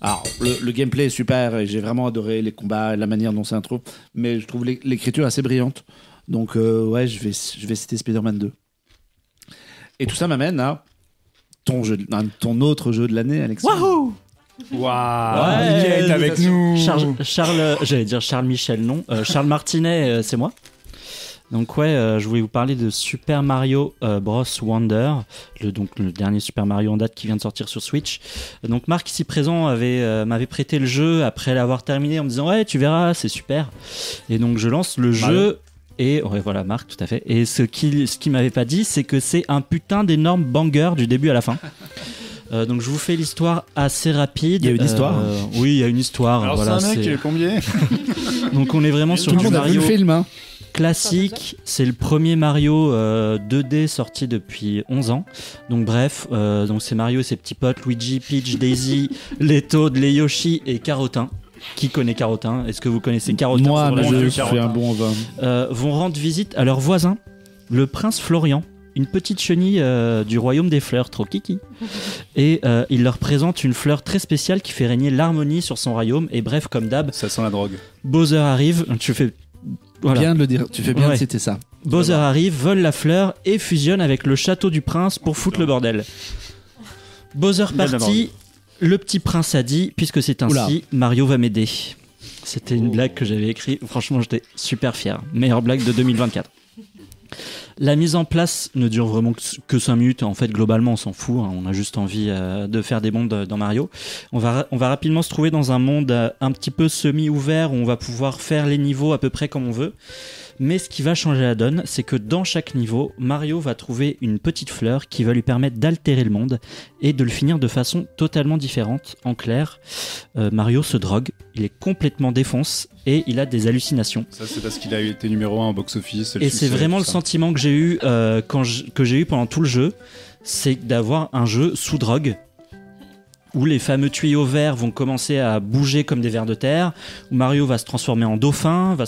Alors, le gameplay est super et j'ai vraiment adoré les combats et la manière dont c'est intro, mais je trouve l'écriture assez brillante. Donc, je vais citer Spider-Man 2. Et tout ça m'amène à ton autre jeu de l'année, Alexandre. Wahoo! Waouh! Mickey est avec nous! J'allais dire Charles Michel, non. Charles Martinet, c'est moi. Donc je voulais vous parler de Super Mario Bros Wonder, le dernier Super Mario en date qui vient de sortir sur Switch. Donc Marc ici présent m'avait prêté le jeu après l'avoir terminé en me disant ouais, tu verras, c'est super. Et donc je lance le jeu. Et voilà, Marc, tout à fait. Et ce qu'il m'avait pas dit, c'est que c'est un putain d'énorme banger du début à la fin. Donc je vous fais l'histoire assez rapide. Il y a une histoire Oui, il y a une histoire. Alors voilà, c'est un mec qui est combien? Donc on est vraiment sur du Mario film, classique. C'est le premier Mario 2D sorti depuis 11 ans. Donc bref, donc c'est Mario et ses petits potes Luigi, Peach, Daisy, les Toad, les Yoshi et Carotin. Qui connaît Carotin? Est-ce que vous connaissez Carotin? Moi, je fais un bon vin. Vont rendre visite à leur voisin, le prince Florian, une petite chenille du royaume des fleurs, trop kiki. Et il leur présente une fleur très spéciale qui fait régner l'harmonie sur son royaume. Et bref, comme d'hab, ça sent la drogue. Bowser arrive, tu fais bien de le dire, tu fais bien de citer ça. Bowser arrive, vole la fleur et fusionne avec le château du prince pour foutre le bordel. Bowser parti. Le petit prince a dit, puisque c'est ainsi, Mario va m'aider. C'était une blague que j'avais écrite. Franchement, j'étais super fier. Meilleure blague de 2024. La mise en place ne dure vraiment que 5 minutes. En fait, globalement, on s'en fout. On a juste envie de faire des mondes dans Mario. On va rapidement se trouver dans un monde un petit peu semi-ouvert où on va pouvoir faire les niveaux à peu près comme on veut. Mais ce qui va changer la donne, c'est que dans chaque niveau, Mario va trouver une petite fleur qui va lui permettre d'altérer le monde et de le finir de façon totalement différente. En clair, Mario se drogue, il est complètement défonce et il a des hallucinations. Ça, c'est parce qu'il a été numéro 1 au box-office. Et c'est vraiment le sentiment que j'ai eu, que j'ai eu pendant tout le jeu, c'est d'avoir un jeu sous drogue, où les fameux tuyaux verts vont commencer à bouger comme des vers de terre, où Mario va se transformer en dauphin, va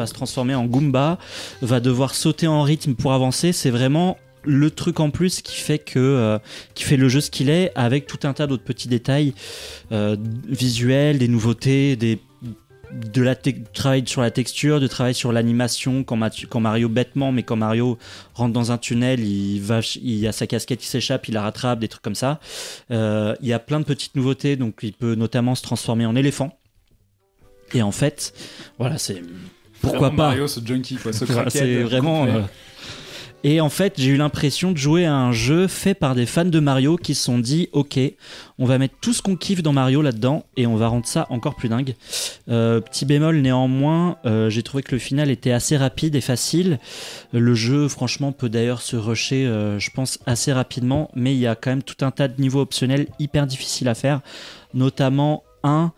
se transformer en Goomba, va devoir sauter en rythme pour avancer. C'est vraiment le truc en plus qui fait le jeu ce qu'il est, avec tout un tas d'autres petits détails visuels, des nouveautés, travail sur la texture, de travail sur l'animation quand Mario bêtement, mais quand Mario rentre dans un tunnel, il a sa casquette qui s'échappe, il la rattrape, des trucs comme ça. Il y a plein de petites nouveautés, donc il peut notamment se transformer en éléphant. Et en fait, voilà, c'est pourquoi pas. Mario, ce junkie, quoi, ce craquette, c'est vraiment. Et en fait, j'ai eu l'impression de jouer à un jeu fait par des fans de Mario qui se sont dit ok, on va mettre tout ce qu'on kiffe dans Mario là-dedans et on va rendre ça encore plus dingue. Petit bémol néanmoins, j'ai trouvé que le final était assez rapide et facile. Le jeu, franchement, peut d'ailleurs se rusher, je pense, assez rapidement, mais il y a quand même tout un tas de niveaux optionnels hyper difficiles à faire, notamment un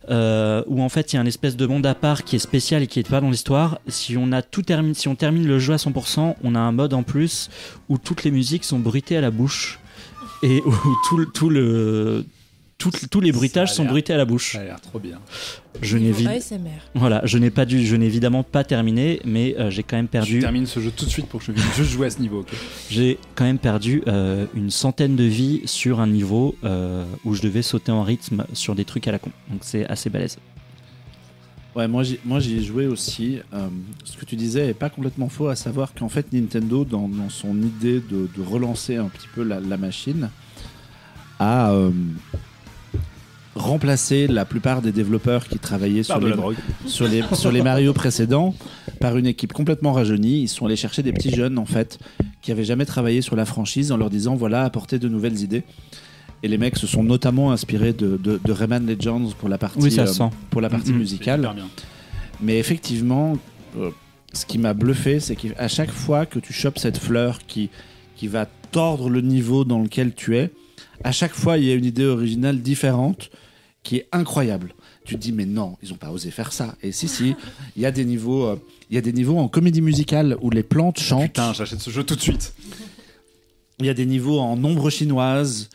où en fait il y a une espèce de monde à part qui est spécial et qui n'est pas dans l'histoire. Si on termine le jeu à 100%, on a un mode en plus où toutes les musiques sont bruitées à la bouche et où tous les bruitages sont bruités à la bouche. Ça a l'air trop bien. Je n'ai évidemment pas terminé, mais j'ai quand même perdu. Je termine ce jeu tout de suite pour que je vienne juste jouer à ce niveau. Okay. J'ai quand même perdu une centaine de vies sur un niveau où je devais sauter en rythme sur des trucs à la con. Donc c'est assez balèze. Ouais, moi j'y ai joué aussi. Ce que tu disais est pas complètement faux, à savoir qu'en fait Nintendo, dans son idée de relancer un petit peu la machine, a remplacer la plupart des développeurs qui travaillaient sur les Mario précédents par une équipe complètement rajeunie. Ils sont allés chercher des petits jeunes en fait qui avaient jamais travaillé sur la franchise en leur disant voilà, apportez de nouvelles idées. Et les mecs se sont notamment inspirés de Rayman Legends pour la partie, pour la partie musicale. Mais effectivement, ce qui m'a bluffé, c'est qu'à chaque fois que tu chopes cette fleur qui va tordre le niveau dans lequel tu es, à chaque fois il y a une idée originale différente qui est incroyable. Tu te dis mais non, ils ont pas osé faire ça. Et si, il y a des niveaux en comédie musicale où les plantes chantent. Putain, j'achète ce jeu tout de suite. Il y a des niveaux en ombre chinoise.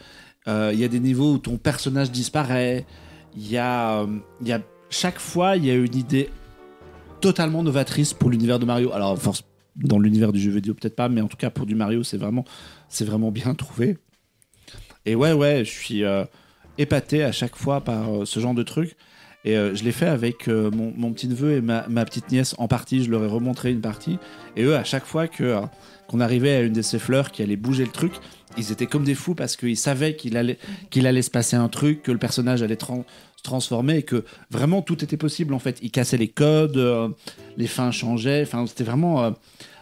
Il y a des niveaux où ton personnage disparaît. Il y a chaque fois il y a une idée totalement novatrice pour l'univers de Mario. Alors force dans l'univers du jeu vidéo peut-être pas, mais en tout cas pour du Mario c'est vraiment bien trouvé. Et ouais, je suis épaté à chaque fois par ce genre de truc. Et je l'ai fait avec mon petit neveu et ma petite nièce en partie. Je leur ai remontré une partie. Et eux, à chaque fois qu'on arrivait à une de ces fleurs qui allait bouger le truc, ils étaient comme des fous parce qu'ils savaient qu'il allait se passer un truc, que le personnage allait se transformer et que vraiment tout était possible en fait. Ils cassaient les codes, les fins changeaient. Enfin, c'était vraiment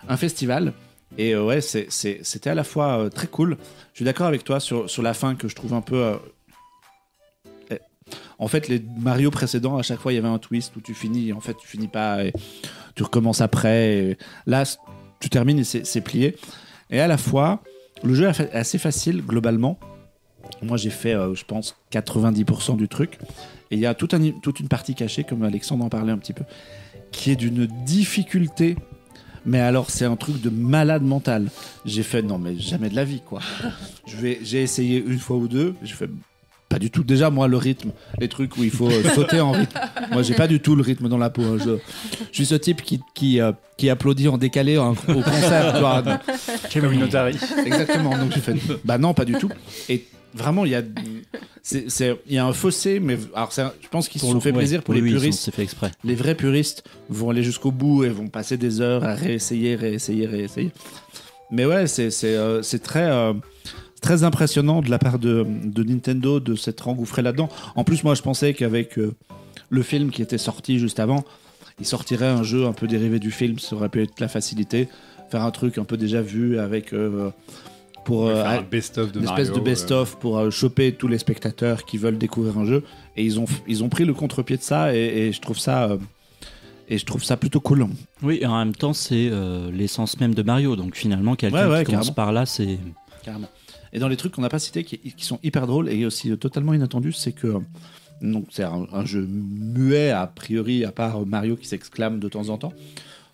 un festival. Et ouais, c'était à la fois très cool. Je suis d'accord avec toi sur la fin que je trouve un peu... En fait, les Mario précédents, à chaque fois, il y avait un twist où tu finis pas et tu recommences après. Et là, tu termines et c'est plié. Et à la fois, le jeu est assez facile, globalement. Moi, j'ai fait, je pense, 90% du truc. Et il y a toute une partie cachée, comme Alexandre en parlait un petit peu, qui est d'une difficulté... Mais alors, c'est un truc de malade mental. J'ai fait, non, mais jamais de la vie, quoi. J'ai essayé une fois ou deux. J'ai fait, pas du tout. Déjà, moi, le rythme, les trucs où il faut sauter en rythme. Moi, j'ai pas du tout le rythme dans la peau. Hein. Je suis ce type qui applaudit en décalé au concert. Tu vois. Comme une Atari. Exactement. Donc, j'ai fait, bah non, pas du tout. Et vraiment, il y a un fossé, mais alors je pense qu'ils se sont fait plaisir pour les puristes. C'est fait exprès. Les vrais puristes vont aller jusqu'au bout et vont passer des heures à réessayer. Mais ouais, c'est très impressionnant de la part de Nintendo de s'être engouffré là-dedans. En plus, moi, je pensais qu'avec le film qui était sorti juste avant, ils sortiraient un jeu un peu dérivé du film. Ça aurait pu être la facilité, faire un truc un peu déjà vu avec... pour faire un best-of de une Mario, espèce de best-of pour choper tous les spectateurs qui veulent découvrir un jeu, et ils ont pris le contre-pied de ça et je trouve ça plutôt cool. Oui, et en même temps c'est l'essence même de Mario, donc finalement quelqu'un qui commence par là, c'est carrément. Et dans les trucs qu'on n'a pas cités qui sont hyper drôles et aussi totalement inattendus, c'est que donc c'est un jeu muet a priori, à part Mario qui s'exclame de temps en temps,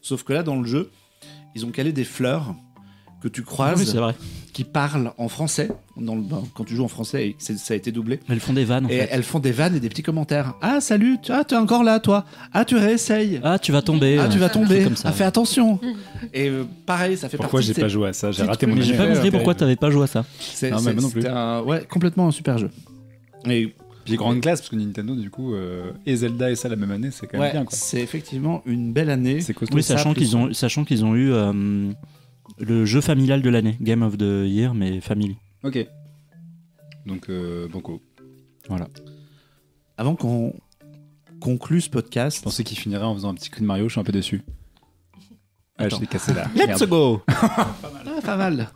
sauf que là dans le jeu ils ont calé des fleurs que tu croises, oui, c'est vrai, qui parlent en français quand tu joues en français et ça a été doublé. Elles font des vannes en fait. Elles font des vannes et des petits commentaires. Ah salut, t'es encore là toi. Ah tu réessayes. Ah tu vas tomber. Ah tu vas tomber. Comme ça. Ah fais attention. Et pareil, ça fait Pourquoi partie. Pourquoi j'ai pas joué à ça? J'ai raté mon J'ai pas compris pourquoi t'avais pas joué à ça. C'était complètement un super jeu. Et puis grande classe parce que Nintendo du coup et Zelda et ça la même année, c'est quand même bien quoi. C'est effectivement une belle année. C'est costaud. Oui, sachant qu'ils ont eu le jeu familial de l'année, Game of the Year, mais Family. Ok. Donc, banco. Voilà. Avant qu'on conclue ce podcast... Je pensais qu'il finirait en faisant un petit cri de Mario, je suis un peu déçu. Ouais, je l'ai cassé là. Let's Merde. go. Pas mal.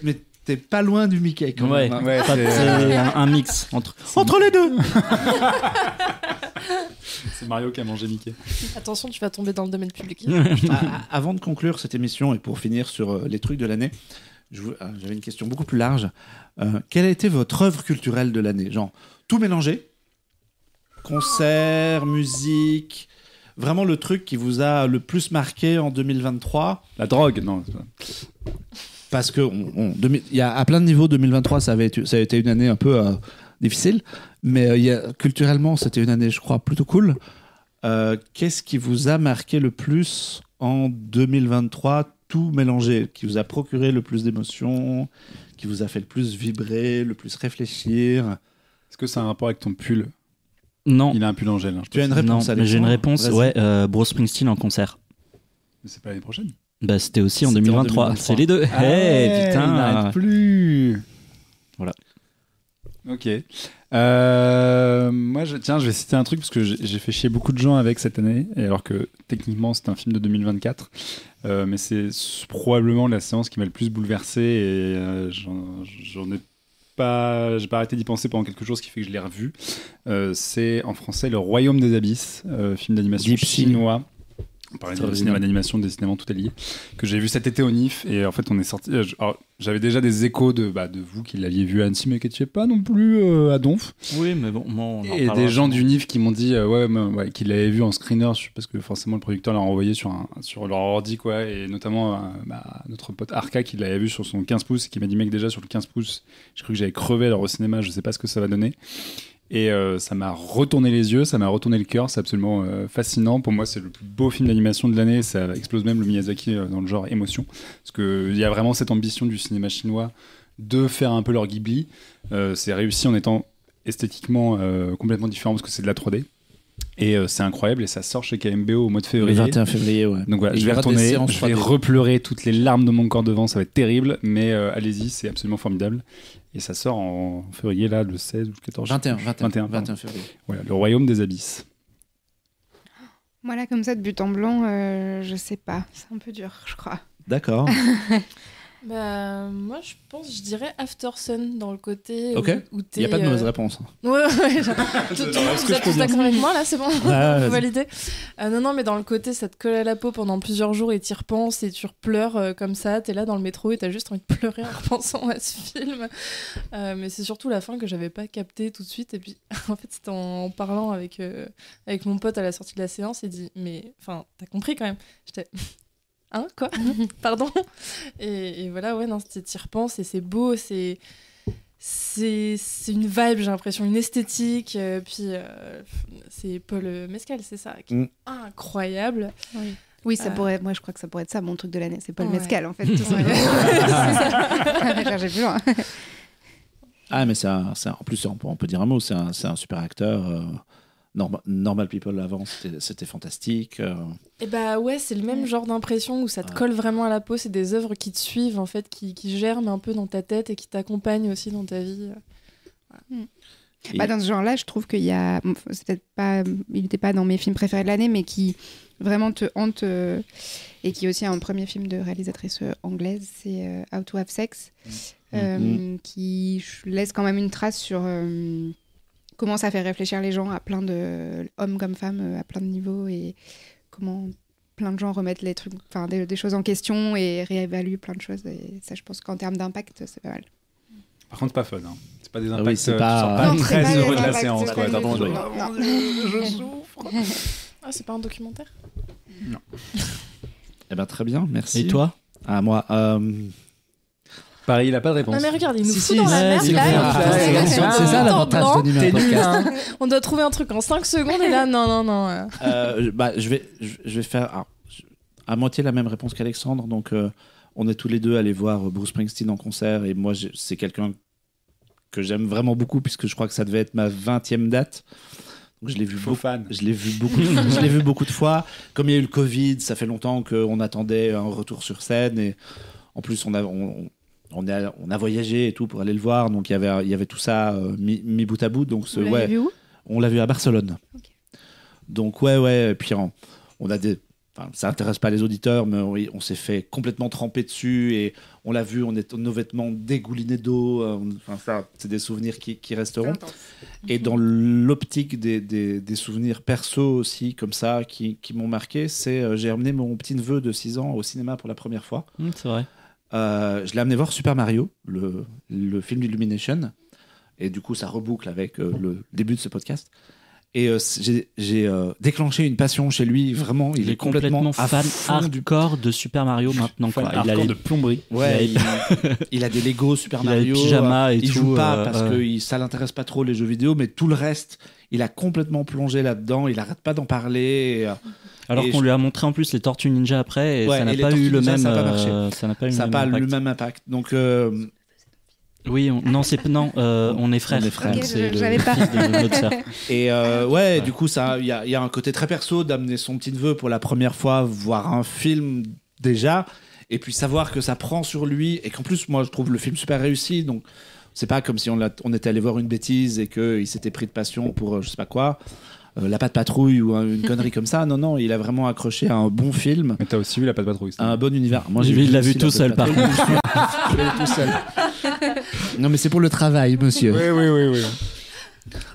Mais t'es pas loin du Mickey quand Ouais, même. hein. Ouais, c'est un mix Entre les deux. c'est Mario qui a mangé Mickey. Attention, tu vas tomber dans le domaine public. Avant de conclure cette émission et pour finir sur les trucs de l'année, j'avais une question beaucoup plus large. Quelle a été votre œuvre culturelle de l'année? Genre, tout mélangé. Concert, musique. Vraiment le truc qui vous a le plus marqué en 2023. La drogue, non. c'est pas- Parce que il y a, à plein de niveaux, 2023, ça a été une année un peu difficile. Mais culturellement, c'était une année, je crois, plutôt cool. Qu'est-ce qui vous a marqué le plus en 2023, tout mélangé, qui vous a procuré le plus d'émotions, qui vous a fait le plus vibrer, le plus réfléchir? Est-ce que ça a un rapport avec ton pull? Non, Il a un pull Angèle. Hein, je Tu as une pense. réponse, non, mais j'ai une Alexandre? réponse. Vas-y. Ouais, Bruce Springsteen en concert. Mais c'est pas l'année prochaine. Bah, c'était aussi en C'était en 2023. 2023. C'est les deux. Eh, Il putain. n'arrête plus. Voilà. Ok. Moi, je vais citer un truc parce que j'ai fait chier beaucoup de gens avec cette année, et alors que techniquement c'est un film de 2024, mais c'est probablement la séance qui m'a le plus bouleversé et j'en ai pas, j'ai pas arrêté d'y penser pendant quelque chose, ce qui fait que je l'ai revu. C'est en français Le Royaume des Abysses, film d'animation Deep Sea. chinois. On parlait C'est de original. cinéma d'animation, décidément tout est lié, que j'ai vu cet été au NIF, et en fait on est sorti. Alors, j'avais déjà des échos de vous qui l'aviez vu à Annecy, mais qui n'étiez pas non plus à Donf. Oui, mais bon, on en Et parlera des gens sûrement. du NIF qui m'ont dit qu'ils l'avaient vu en screener, parce que forcément le producteur l'a envoyé sur leur ordi, quoi, et notamment notre pote Arca qui l'avait vu sur son 15 pouces, et qui m'a dit mec, déjà sur le 15 pouces, j'ai cru que j'avais crevé alors au cinéma, je sais pas ce que ça va donner. Et ça m'a retourné les yeux, ça m'a retourné le cœur, c'est absolument fascinant. Pour moi, c'est le plus beau film d'animation de l'année, ça explose même le Miyazaki dans le genre émotion. Parce qu'il y a vraiment cette ambition du cinéma chinois de faire un peu leur Ghibli. C'est réussi en étant esthétiquement complètement différent parce que c'est de la 3D. Et c'est incroyable, et ça sort chez KMBO au mois de Le février. 21 février, ouais. Donc voilà, Et je il vais y aura des retourner, séances je vais 3D. repleurer toutes les larmes de mon corps devant, ça va être terrible, mais allez-y, c'est absolument formidable. Et ça sort en février, là, le 16 ou le 14. 21 pardon. février. Voilà, Le Royaume des Abysses. Moi, là, comme ça, de but en blanc, je sais pas. C'est un peu dur, je crois. D'accord. Bah, moi, je dirais After Sun dans le côté Ok. où Il t'es. n'y a pas de mauvaise réponse. Ouais, genre, tout le monde, vous êtes tous d'accord avec moi là, c'est bon, vas-y. vous validez. Non, mais dans le côté, ça te colle à la peau pendant plusieurs jours et t'y repenses et tu repleures comme ça. T'es là dans le métro et t'as juste envie de pleurer en repensant à ce film. Mais c'est surtout la fin que j'avais pas capté tout de suite. Et puis, en fait, c'était en parlant avec mon pote à la sortie de la séance, il dit, mais enfin, t'as compris quand même. J'étais. Hein, quoi? Pardon? Et voilà, ouais, non, t'y repenses et c'est beau, c'est une vibe, j'ai l'impression, une esthétique. Puis c'est Paul Mescal, c'est ça, qui est incroyable. Oui, ça pourrait. Moi, je crois que ça pourrait être ça, mon truc de l'année. C'est pas le Ouais. mezcal, en fait. Tout Ouais. ça. Chercher plus loin. Ah, mais en plus, on peut dire un mot, c'est un super acteur. Normal People avant, c'était fantastique. Et bah ouais, c'est le même genre d'impression où ça te colle vraiment à la peau. C'est des œuvres qui te suivent, en fait, qui germent un peu dans ta tête et qui t'accompagnent aussi dans ta vie. Et- Dans ce genre-là, je trouve qu'il y a. C'est peut-être pas. Il n'était pas dans mes films préférés de l'année, mais qui vraiment te hante. Et qui est aussi un premier film de réalisatrice anglaise, c'est How to Have Sex, qui laisse quand même une trace sur. Comment ça fait réfléchir les gens à plein de hommes comme femmes, à plein de niveaux, et comment plein de gens remettent les trucs, enfin des choses en question et réévaluent plein de choses. Et ça, je pense qu'en termes d'impact, c'est pas mal. Par contre, pas fun. Hein. C'est pas des Ah impacts. oui, c'est tu pas- sors pas Non, c'est très pas heureux des de la impacts, séance. c'est Quoi. pas T'as des vraiment choses. genre, Non. je souffre. Ah, c'est pas un documentaire? Eh ben, très bien, merci. Et toi? Ah, moi, Pareil, il a pas de réponse. Non, mais regarde, il nous Si, fout si, dans la ouais, merde c'est là. vrai. il nous Ah, fout c'est dans la ça, merde, c'est ça en l'avantage blanc. de numéro podcast. On doit trouver un truc en 5 secondes et là, non. Je vais faire à moitié la même réponse qu'Alexandre. Donc, on est tous les deux allés voir Bruce Springsteen en concert. Et moi, c'est quelqu'un que j'aime vraiment beaucoup, puisque je crois que ça devait être ma 20e date. Donc, je l'ai vu Faux beaucoup. fan. Je l'ai vu beaucoup. Je l'ai vu beaucoup de fois. Comme il y a eu le Covid, ça fait longtemps qu'on attendait un retour sur scène. Et en plus, on a voyagé et tout pour aller le voir. Donc, il y avait tout ça mis bout à bout. Donc, Vous l'avez vu où? on l'a vu à Barcelone. Ok. Donc, ouais. Et puis, on a ça intéresse pas les auditeurs, mais on s'est fait complètement tremper dessus et on l'a vu, nos vêtements dégoulinés d'eau. Ça, c'est des souvenirs qui resteront. Et dans l'optique des souvenirs perso aussi, comme ça, qui m'ont marqué, c'est j'ai amené mon petit neveu de 6 ans au cinéma pour la première fois. C'est vrai. Je l'ai amené voir Super Mario, le film d'Illumination. Et du coup, ça reboucle avec le début de ce podcast. Et j'ai déclenché une passion chez lui, vraiment. Il est complètement fan hardcore de Super Mario maintenant. Fan Il a hardcore les... de plomberie. Ouais, il a des Lego Super Mario. Il a les pyjamas et il tout. Joue pas parce que ça l'intéresse pas trop les jeux vidéo, mais tout le reste, il a complètement plongé là-dedans. Il arrête pas d'en parler. Alors qu'on lui a montré en plus les Tortues Ninja après, et ça n'a pas eu le même. Ça n'a pas marché. Ça n'a pas eu ça le n'a même pas impact. le même impact. Donc oui, on est frères. On est frères. Ok, C'est j'avais le pas. fils de notre sœur. Et du coup, il y a un côté très perso d'amener son petit neveu pour la première fois voir un film déjà, et puis savoir que ça prend sur lui, et qu'en plus, moi, je trouve le film super réussi. Donc, c'est pas comme si on était allé voir une bêtise et qu'il s'était pris de passion pour je sais pas quoi. La Patte Patrouille ou une connerie comme ça. Non, il a vraiment accroché à un bon film. Mais t'as aussi vu La Patte Patrouille. À un bon univers. Moi, Il l'a vu aussi tout La seul, Patte par Patrouille. Je l'ai vu tout seul. Non, mais c'est pour le travail, monsieur. Oui.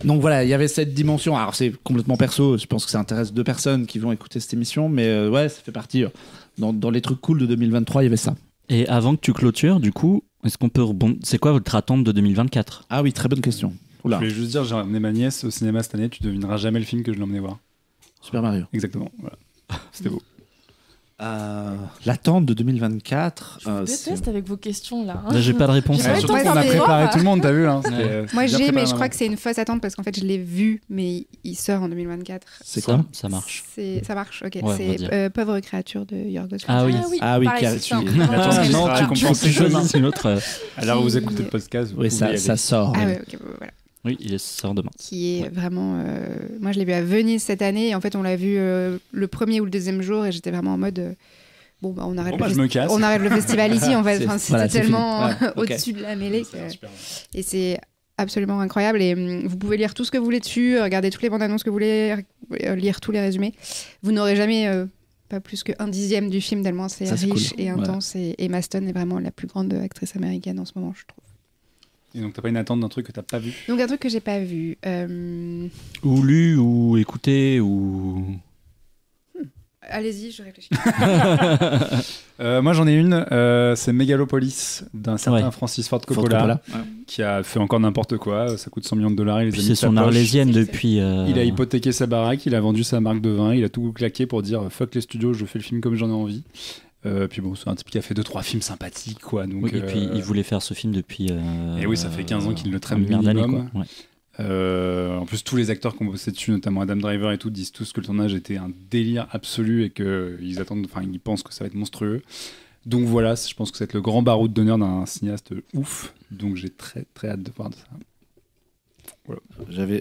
Donc voilà, il y avait cette dimension. Alors c'est complètement perso, je pense que ça intéresse 2 personnes qui vont écouter cette émission, mais ouais, ça fait partie. Dans les trucs cool de 2023, il y avait ça. Et avant que tu clôtures, du coup, est-ce qu'on peut rebondir ? C'est quoi votre attente de 2024 ? Ah oui, très bonne question. Oula. Je voulais juste dire, j'ai emmené ma nièce au cinéma cette année, tu devineras jamais le film que je l'ai emmené voir. Super Mario. Exactement, voilà. C'était beau. L'attente de 2024. Je vous déteste avec vos questions là. Là, j'ai pas de réponse. J'ai pas Surtout été qu'on a entendu. préparé tout le monde, t'as vu hein, Moi j'ai, mais je crois que c'est une fausse attente parce qu'en fait je l'ai vu, mais il sort en 2024. C'est quoi Ça marche. Ça marche, ok. Ouais, on va c'est dire. Pauvre créature de Yorgos Ah oui. Ah oui, pareil, car- c'est ça. tu- Attends, non, tu comprends tu choisis une autre. Alors vous écoutez le podcast, vous Oui, pouvez y aller. ça sort. Ah oui. ouais, ok, voilà. Oui, il sort demain. Qui est vraiment. Moi je l'ai vu à Venise cette année, et en fait on l'a vu le premier ou le deuxième jour, et j'étais vraiment en mode. Bon, bah, on arrête, je me casse. on arrête le festival ici, en fait. C'est- Enfin, c'était voilà, c'est tellement fini. Ouais, ok. au-dessus de la mêlée. C'est super. Et c'est absolument incroyable. Et vous pouvez lire tout ce que vous voulez dessus, regarder toutes les bandes annonces que vous voulez, lire tous les résumés. Vous n'aurez jamais pas plus qu'un dixième du film, tellement c'est Ça, c'est riche cool. et intense. Et Emma Stone est vraiment la plus grande actrice américaine en ce moment, je trouve. Et donc t'as pas une attente d'un truc que t'as pas vu? Donc un truc que j'ai pas vu. Ou lu, ou écouté, ou... Allez-y, je réfléchis. Moi j'en ai une, c'est Megalopolis d'un certain Ouais. Francis Ford Coppola, qui a fait encore n'importe quoi, ça coûte 100 millions de dollars, il les a Puis mis c'est de sa son poche. arlésienne depuis... Il a hypothéqué sa baraque, il a vendu sa marque de vin, il a tout claqué pour dire fuck les studios, je fais le film comme j'en ai envie. Puis bon, c'est un type qui a fait 2-3 films sympathiques, quoi. Donc, Oui, et puis il voulait faire ce film depuis... et oui, ça fait 15 ans qu'il le traîne un milliard d'années, minimum. quoi. Ouais. En plus, tous les acteurs qui ont bossé dessus, notamment Adam Driver et tout, disent tous que le tournage était un délire absolu et qu'ils attendent, enfin, ils pensent que ça va être monstrueux. Donc voilà, je pense que ça va être le grand baroud d'honneur d'un cinéaste ouf. Donc j'ai très très hâte de voir de ça. Voilà.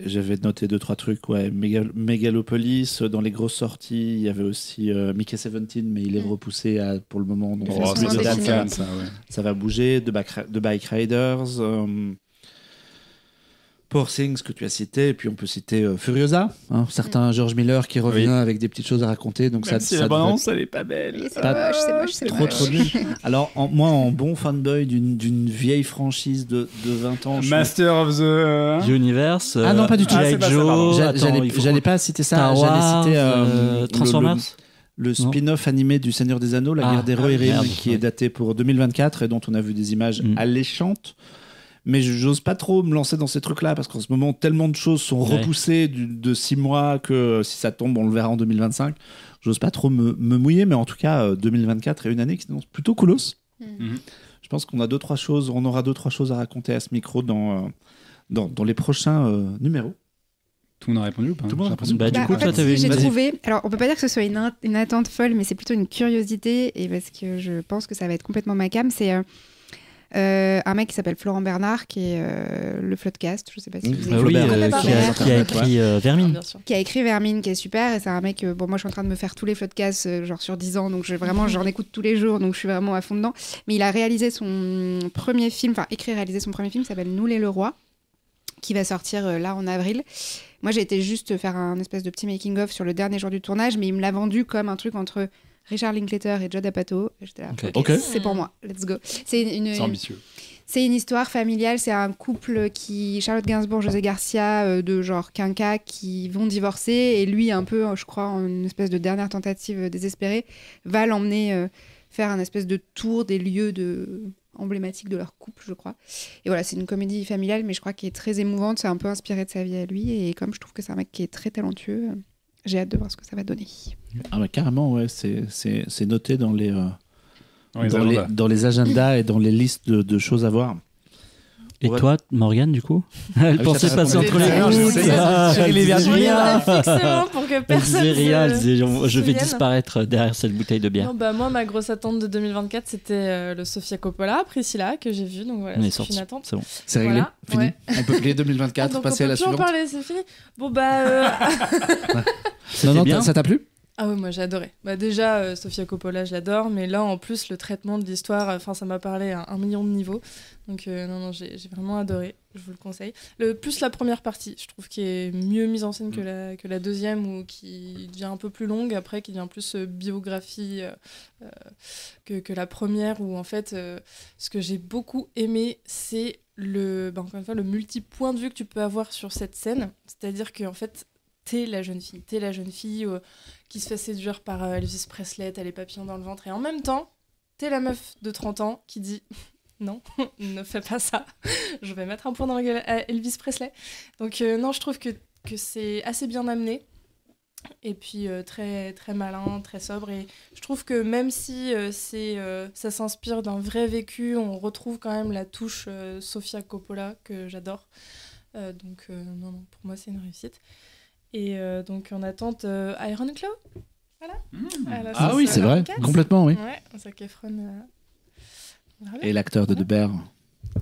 J'avais noté 2-3 trucs. Ouais. Megalopolis, dans les grosses sorties, il y avait aussi Mickey 17, mais il est repoussé pour le moment. Donc Oh, c'est c'est de date, fini. ça va bouger. The Bike Riders. Poor Things que tu as cité, et puis on peut citer Furiosa, certain George Miller qui revient avec des petites choses à raconter. Donc Même ça, si ça la devrait balance, elle est pas belle. Oui, c'est Pas moche, c'est trop moche. nul. Alors moi, en bon fanboy d'une vieille franchise de 20 ans, Master of the... Universe. Ah non, pas du tout. G.I. Ah, c'est pas ça, pardon. Joe. Attends, il faut J'allais pas citer ça. Star Wars, J'allais citer Transformers. le spin-off animé du Seigneur des Anneaux, La Ah, Guerre des Rohirrim, merde, qui est ouais. daté pour 2024 et dont on a vu des images alléchantes. Mais j'ose pas trop me lancer dans ces trucs-là parce qu'en ce moment, tellement de choses sont repoussées de 6 mois que si ça tombe, on le verra en 2025. J'ose pas trop me mouiller, mais en tout cas, 2024 est une année qui s'annonce plutôt coolos. Je pense qu'on a on aura 2-3 choses à raconter à ce micro dans les prochains numéros. Tout le monde a répondu ou pas? Tout le monde a J'ai l'impression. Bah, du Bah, coup, en toi, fait, t'avais j'ai une... Vas-y. trouvé. Alors, on peut pas dire que ce soit une attente folle, mais c'est plutôt une curiosité, et parce que je pense que ça va être complètement ma cam. C'est un mec qui s'appelle Florent Bernard, qui est le Floodcast. Je sais pas si vous avez Oui, Flaubert, qui a écrit Vermine. Bien sûr. qui a écrit Vermine, qui est super. Et c'est un mec. Bon, moi, je suis en train de me faire tous les Floodcasts, genre sur 10 ans, donc j'en écoute tous les jours, donc je suis vraiment à fond dedans. Mais il a réalisé son premier film, enfin, écrit et réalisé son premier film, qui s'appelle Nous les Leroy, qui va sortir là en avril. Moi, j'ai été juste faire un espèce de petit making-of sur le dernier jour du tournage, mais il me l'a vendu comme un truc entre Richard Linklater et Judd Apatow. J'étais là, Ok. c'est pour moi, let's go. C'est ambitieux. C'est une histoire familiale, c'est un couple Charlotte Gainsbourg, José Garcia, de genre quinca, qui vont divorcer, et lui, un peu, je crois, en une espèce de dernière tentative désespérée, va l'emmener faire un espèce de tour des lieux emblématiques de leur couple, je crois. Et voilà, c'est une comédie familiale, mais je crois qu'elle est très émouvante, c'est un peu inspiré de sa vie à lui, et comme je trouve que c'est un mec qui est très talentueux, j'ai hâte de voir ce que ça va donner. Ah bah carrément, ouais, c'est noté dans les, agendas. dans les agendas et dans les listes de choses à voir. Et Ouais. toi, Morgane, du coup Elle oui, pensait ça passer répond entre bien. les Ah, je gouttes. sais, Elle disait Je rien. regardais fixement pour que Elle personne disait rien. Elle disait, je vais souvienne. disparaître derrière cette bouteille de bière. Non, bah, moi, ma grosse attente de 2024, c'était le Sofia Coppola, Priscilla, que j'ai vu. Donc voilà, On est c'est sorti. une attente. C'est bon. C'est réglé, Voilà, fini. ouais. On peut plier 2024, Donc passer on à la peut plus en suivante. parler, c'est fini. Bon, bah. Non, bien. ça t'a plu? Ah ouais, moi j'ai adoré. Bah déjà, Sofia Coppola, je l'adore, mais là en plus, le traitement de l'histoire, enfin ça m'a parlé à 1 million de niveaux. Donc non, j'ai vraiment adoré, je vous le conseille. Plus la première partie, je trouve qu'il est mieux mise en scène que la deuxième, ou qui devient un peu plus longue, après, qui devient plus biographie que la première, où en fait, ce que j'ai beaucoup aimé, c'est encore une fois, le multi-point de vue que tu peux avoir sur cette scène. C'est-à-dire qu'en fait, t'es la jeune fille qui se fait séduire par Elvis Presley, t'as les papillons dans le ventre, et en même temps, t'es la meuf de 30 ans qui dit non, ne fais pas ça, je vais mettre un point dans la gueule à Elvis Presley. Donc non, je trouve que c'est assez bien amené, et puis très, très malin, très sobre, et je trouve que même si ça s'inspire d'un vrai vécu, on retrouve quand même la touche Sofia Coppola, que j'adore. Donc non, pour moi c'est une réussite. Et donc en attente, Iron Claw. Voilà. Ah oui, c'est vrai, 24. complètement, oui. Ouais, Zac Efron. Voilà. Et l'acteur de Ouais. The Bear,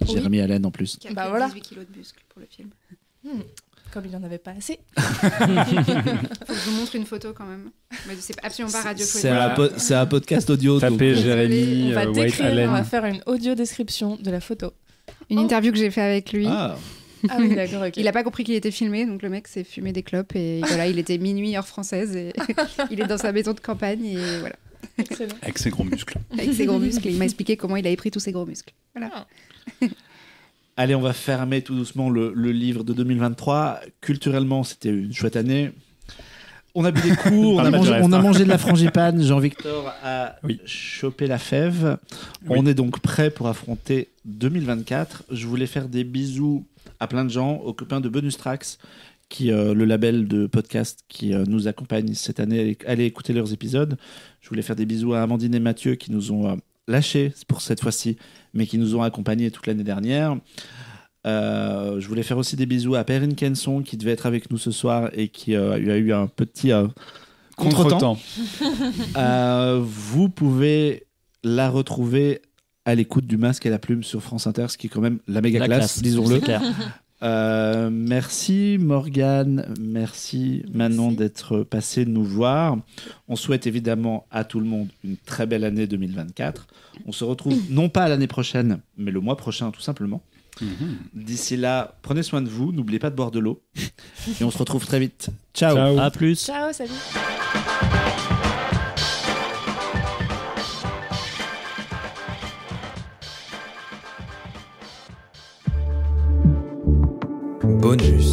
Oui. Jeremy Allen en plus. Qui a Bah pris voilà. 18 kilos de muscles pour le film. Comme il n'y en avait pas assez. Faut que je vous montre une photo quand même. Mais c'est absolument pas radiophonique. C'est un podcast audio. Tapez donc- Jérémy On va White décrire, on va Allen. faire une audio description de la photo. Une interview que j'ai fait avec lui. Ah, Ah oui, d'accord, ok. Il a pas compris qu'il était filmé, donc le mec s'est fumé des clopes et voilà, il était minuit heure française et il est dans sa maison de campagne et voilà, Excellent. Avec ses gros muscles. avec ses gros muscles. Et il m'a expliqué comment il avait pris tous ses gros muscles. Voilà. allez, on va fermer tout doucement le livre de 2023. Culturellement, c'était une chouette année. On a bu des coups, on Parle a pas mangé, du reste, on a hein. mangé de la frangipane. Jean-Victor a Oui. chopé la fève. Oui. On est donc prêt pour affronter 2024. Je voulais faire des bisous à plein de gens, aux copains de Bonus Tracks, qui le label de podcast qui nous accompagne cette année. Allez écouter leurs épisodes. Je voulais faire des bisous à Amandine et Mathieu qui nous ont lâchés pour cette fois-ci, mais qui nous ont accompagnés toute l'année dernière. Je voulais faire aussi des bisous à Perrine Kenson qui devait être avec nous ce soir et qui a eu un petit contretemps. Vous pouvez la retrouver à l'écoute du Masque et la Plume sur France Inter, ce qui est quand même la méga classe, disons-le. c'est clair. Merci Morgane, merci Manon d'être passée nous voir. On souhaite évidemment à tout le monde une très belle année 2024. On se retrouve non pas l'année prochaine, mais le mois prochain tout simplement. D'ici là, prenez soin de vous, n'oubliez pas de boire de l'eau. Et on se retrouve très vite. Ciao. Ciao. À plus. Ciao, salut. Bonus.